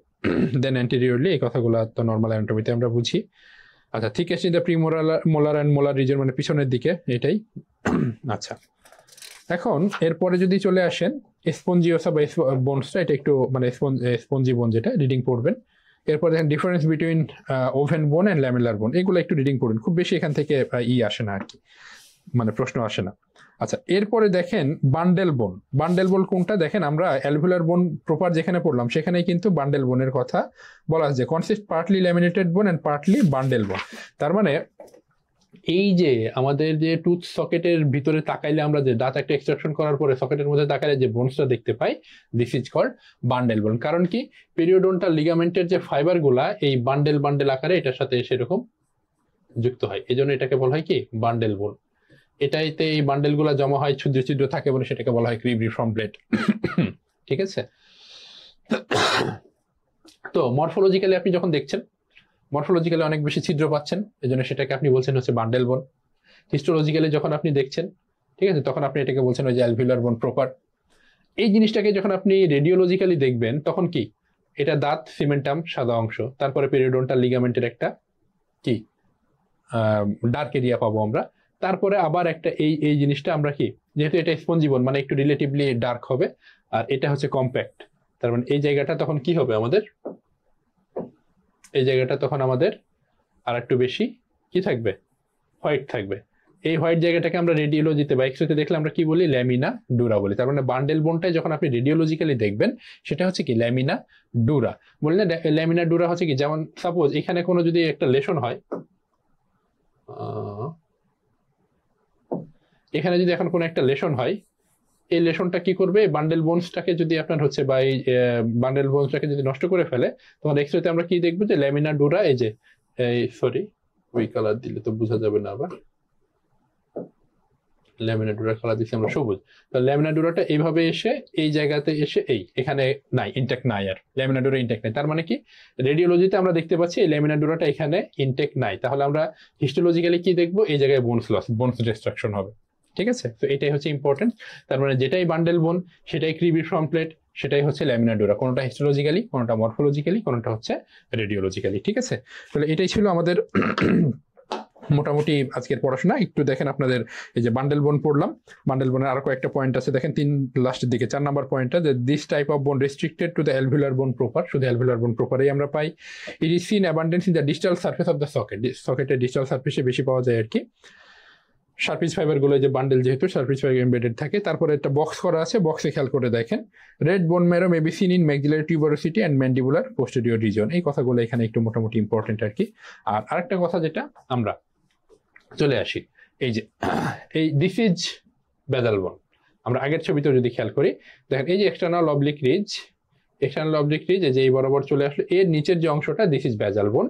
দেন অ্যান্টেরিয়রলি। এই কথাগুলো তো নর্মাল অ্যানাটমিতে আমরা বুঝি। আচ্ছা, thickest in the molar and molar region, মানে পিছনের দিকে, এটাই। আচ্ছা, এখন এরপরে যদি চলে আসেন স্পঞ্জিওসা বা বোনসটা, এটা একটু মানে স্পঞ্জি বোন যেটা রিডিং পড়বেন। এরপর দেখেন ডিফারেন্স বিটুইন ওভেন বোন অ্যান্ড ল্যামেলার বোন, এগুলো একটু রিডিং পড়বেন। খুব বেশি এখান থেকে আসে না আর কি, মানে প্রশ্ন আসে না। আচ্ছা, এরপরে দেখেন বান্ডেল বোন। বান্ডেল বোন কোনটা? দেখেন আমরা অ্যালভিউলার বোন প্রপার যেখানে পড়লাম সেখানে কিন্তু বান্ডেল বোনের কথা বলা আছে, কনসিস্ট পার্টলি ল্যামিনেটেড বোন অ্যান্ড পার্টলি বান্ডেল বোন। তার মানে এই যে আমাদের যে টুথ সকেটের ভিতরে তাকাইলে আমরা যে দাঁত একটা এক্সট্রাকশন করার পরে সকেটের মধ্যে তাকাইলে যে বোনসটা দেখতে পাই, দিস ইজ কল্ড বান্ডেল বোন। কারণ কি পেরিওডন্টাল লিগামেন্টের যে ফাইবার গুলা এই বান্ডেল আকারে এটার সাথে সেরকম যুক্ত হয়, এই জন্য এটাকে বলা হয় কি বান্ডেল বোন। এটাইতে এই বান্ডেল গুলা জমা হয়, ছিদ্র থাকে বলে সেটাকে বলা হয় ক্রিব্রিফর্ম প্লেট। ঠিক আছে, তো মরফোলজিক্যালি আপনি যখন দেখছেন, মরফোলজিক্যালি অনেক বেশি ছিদ্র পাচ্ছেন, এই জন্য সেটাকে আপনি বলছেন হচ্ছে বান্ডেল বোন। হিস্টোলজিক্যালি যখন আপনি দেখছেন, ঠিক আছে, তখন আপনি এটাকে বলছেন ওই যে অ্যালভিউলার বোন প্রপার। এই জিনিসটাকে যখন আপনি রেডিওলজিক্যালি দেখবেন তখন কি এটা দাঁত, সিমেন্টাম সাদা অংশ, তারপরে পেরিওডন্টাল লিগামেন্টের একটা কি ডার্ক এরিয়া পাবো আমরা, তারপরে আবার একটা এই জিনিসটা আমরা কি, যেহেতু এটা স্পঞ্জি বোন মানে একটু রিলেটিভলি ডার্ক হবে, আর এটা হচ্ছে কম্প্যাক্ট, তার মানে এই জায়গাটা তখন কি হবে আমাদের, এই জায়গাটা তখন আমাদের আর একটু বেশি কি থাকবে, হোয়াইট থাকবে। এই হোয়াইট জায়গাটাকে আমরা রেডিওলজিতে বা এক্সরেতে দেখলে আমরা কি বলি, ল্যামিনা ডুরা বলি। তার মানে বান্ডেল বোনটাই যখন আপনি রেডিওলজিক্যালি দেখবেন সেটা হচ্ছে কি ল্যামিনা ডুরা। বললেন ল্যামিনা ডুরা হচ্ছে কি, যেমন সাপোজ এখানে কোনো যদি একটা লেশন হয়, এখানে যদি এখন কোনো একটা লেশন হয়, এই লেশনটা কি করবে, বান্ডেল বোনসটাকে যদি আপনার হচ্ছে বা এই বান্ডেল বোনসটাকে যদি নষ্ট করে ফেলে, তোমার এক্সরেতে আমরা কি দেখবো যে ল্যামিনা ডুরা, এই যে সরি ওই কালার দিলে তো বোঝা যাবে না, আবার ল্যামিনা ডুরা কালার দিচ্ছি আমরা সবুজ। তো ল্যামিনা ডুরাটা এইভাবে এসে এই জায়গাতে এসে এখানে নাই, ইনটেক্ট নাই, আর ল্যামিনা ডুরা ইনটেক্ট নাই। তার মানে কি রেডিওলজিতে আমরা দেখতে পাচ্ছি এই ল্যামিনা ডুরাটা এখানে ইনটেক্ট নাই। তাহলে আমরা হিস্টোলজিক্যালি কি দেখবো, এই জায়গায় বোনস লস, বোনস ডিস্ট্রাকশন হবে। ঠিক আছে, তো এটাই হচ্ছে ইম্পর্টেন্ট। তার মানে যেটাই বান্ডেল বোন সেটাই ক্রিবিফর্ম প্লেট, সেটাই হচ্ছে ল্যামিনা ডুরা, কোনোটা হিস্টোলজিক্যালি, কোনোটা মরফোলজিক্যালি, কোনোটা হচ্ছে রেডিওলজিক্যালি। ঠিক আছে, তাহলে এটাই ছিল আমাদের মোটামুটি আজকের পড়াশোনা। একটু দেখেন আপনাদের এই যে বান্ডেল বোন পড়লাম, বান্ডেল বোনের আরো কয়েকটা পয়েন্ট আছে, দেখেন লাস্টের দিকে 4 নাম্বার পয়েন্টটা, যে this type of bone restricted to the alveolar bone proper, শুধু অ্যালভিউলার বোন প্রপারেই আমরা পাই। It is seen abundance in the digital surface of the socket, সকেটের ডিজিটাল সার্ফেসে বেশি পাওয়া যায় আর কি। সারফেস ফাইবার গুলো যে বান্ডেল যেহেতু সারফেস ফাইবার এমবেডেড থাকে। তারপরে একটা বক্স করা আছে, বক্সে খেয়াল করে দেখেন, red bone marrow may be seen in maxillary tuberosity and mandibular posterior reason. এই কথাগুলো এখানে একটু মোটামুটি ইম্পর্টেন্ট আর কি। আর আরেকটা কথা যেটা আমরা চলে আসি, এই যে দিস ইজ বেজাল বোন। আমরা আগের ছবিতে যদি খেয়াল করি, দেখেন এই যে external oblique ridge, external oblique ridge যে এই বরাবর চলে আসলো, এর নিচের যে অংশটা দিস ইজ বেজাল বোন,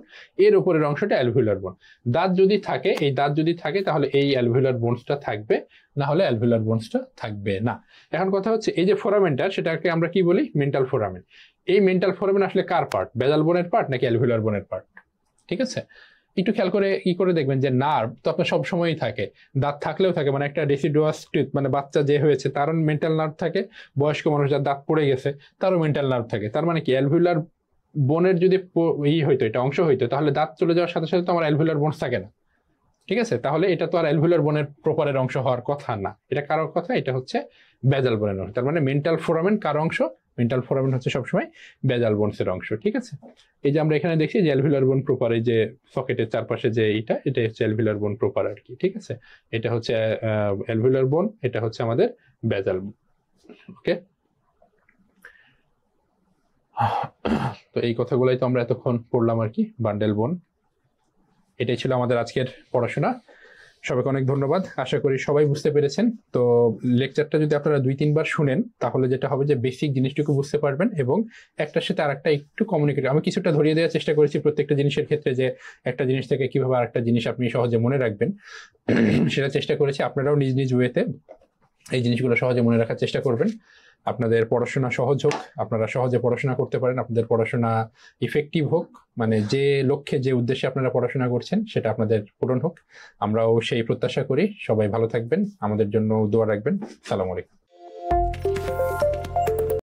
এর উপরের অংশটা অ্যালভিউলার বোন। দাঁত যদি থাকে, এই দাঁত যদি থাকে তাহলে এই অ্যালভিউলার বোনসটা থাকবে, না হলে অ্যালভিউলার বোনসটা থাকবে না। এখন কথা হচ্ছে এই যে ফোরামেনটা, সেটাকে আমরা কি বলি, মেন্টাল ফোরামেন। এই মেন্টাল ফোরামেন আসলে কার পার্ট, বেজাল বোনের পার্ট নাকি অ্যালভিউলার বোনের পার্ট? ঠিক আছে, একটু খেয়াল করে দেখবেন যে নার্ভ তো আপনার সবসময়ই থাকে, দাঁত থাকলেও থাকে, মানে একটা ডেসিডুয়াস টুথ, মানে বাচ্চা যে হয়েছে তারও মেন্টাল নার্ভ থাকে, বয়স্ক মানুষ যার দাঁত পড়ে গেছে তারও মেন্টাল নার্ভ থাকে। তার মানে কি অ্যালভিউলার বোনের যদি হইতো, এটা অংশ হইতো, তাহলে দাঁত চলে যাওয়ার সাথে সাথে তো আমার অ্যালভিউলার বোনস থাকে না। ঠিক আছে, তাহলে এটা তো আর অ্যালভিউলার বোনের প্রপারের অংশ হওয়ার কথা না। এটা কারোর কথা, এটা হচ্ছে বেজাল বোনের অংশ। তার মানে মেন্টাল ফোরামেন কার অংশ, মেন্টাল ফোরামেন হচ্ছে সবসময় বেজাল বোনসের অংশ। ঠিক আছে, এই যে আমরা এখানে দেখছি যে অ্যালভিউলার বোন প্রপার, এই যে সকেটের চারপাশে যে এটা হচ্ছে অ্যালভিউলার বোন প্রপার আর কি। ঠিক আছে, এটা হচ্ছে অ্যালভিউলার বোন, এটা হচ্ছে আমাদের বেজাল বোন। ওকে, তো এই কথাগুলাই তো আমরা এতক্ষণ পড়লাম আর কি, বান্ডেল বোন। এটাই ছিল আমাদের আজকের পড়াশোনা। সবাইকে অনেক ধন্যবাদ, আশা করি সবাই বুঝতে পেরেছেন। তো লেকচারটা যদি আপনারা 2-3 বার শুনেন, তাহলে যেটা হবে যে বেসিক জিনিসটুকু বুঝতে পারবেন এবং একটার সাথে আরেকটা একটু কমিউনিকেট। আমি কিছুটা ধরিয়ে দেওয়ার চেষ্টা করেছি প্রত্যেকটা জিনিসের ক্ষেত্রে, যে একটা জিনিস থেকে কিভাবে আরেকটা জিনিস আপনি সহজে মনে রাখবেন সেটা চেষ্টা করেছি। আপনারাও নিজ নিজ ওয়েতে এই জিনিসগুলো সহজে মনে রাখার চেষ্টা করবেন। আপনাদের পড়াশোনা সহজ হোক, আপনারা সহজে পড়াশোনা করতে পারেন, আপনাদের পড়াশোনা ইফেক্টিভ হোক, মানে যে লক্ষ্যে যে উদ্দেশ্যে আপনারা পড়াশোনা করছেন সেটা আপনাদের পূরণ হোক। আমরাও সেই প্রত্যাশা করি। সবাই ভালো থাকবেন, আমাদের জন্য দোয়া রাখবেন। সালাম আলাইকুম।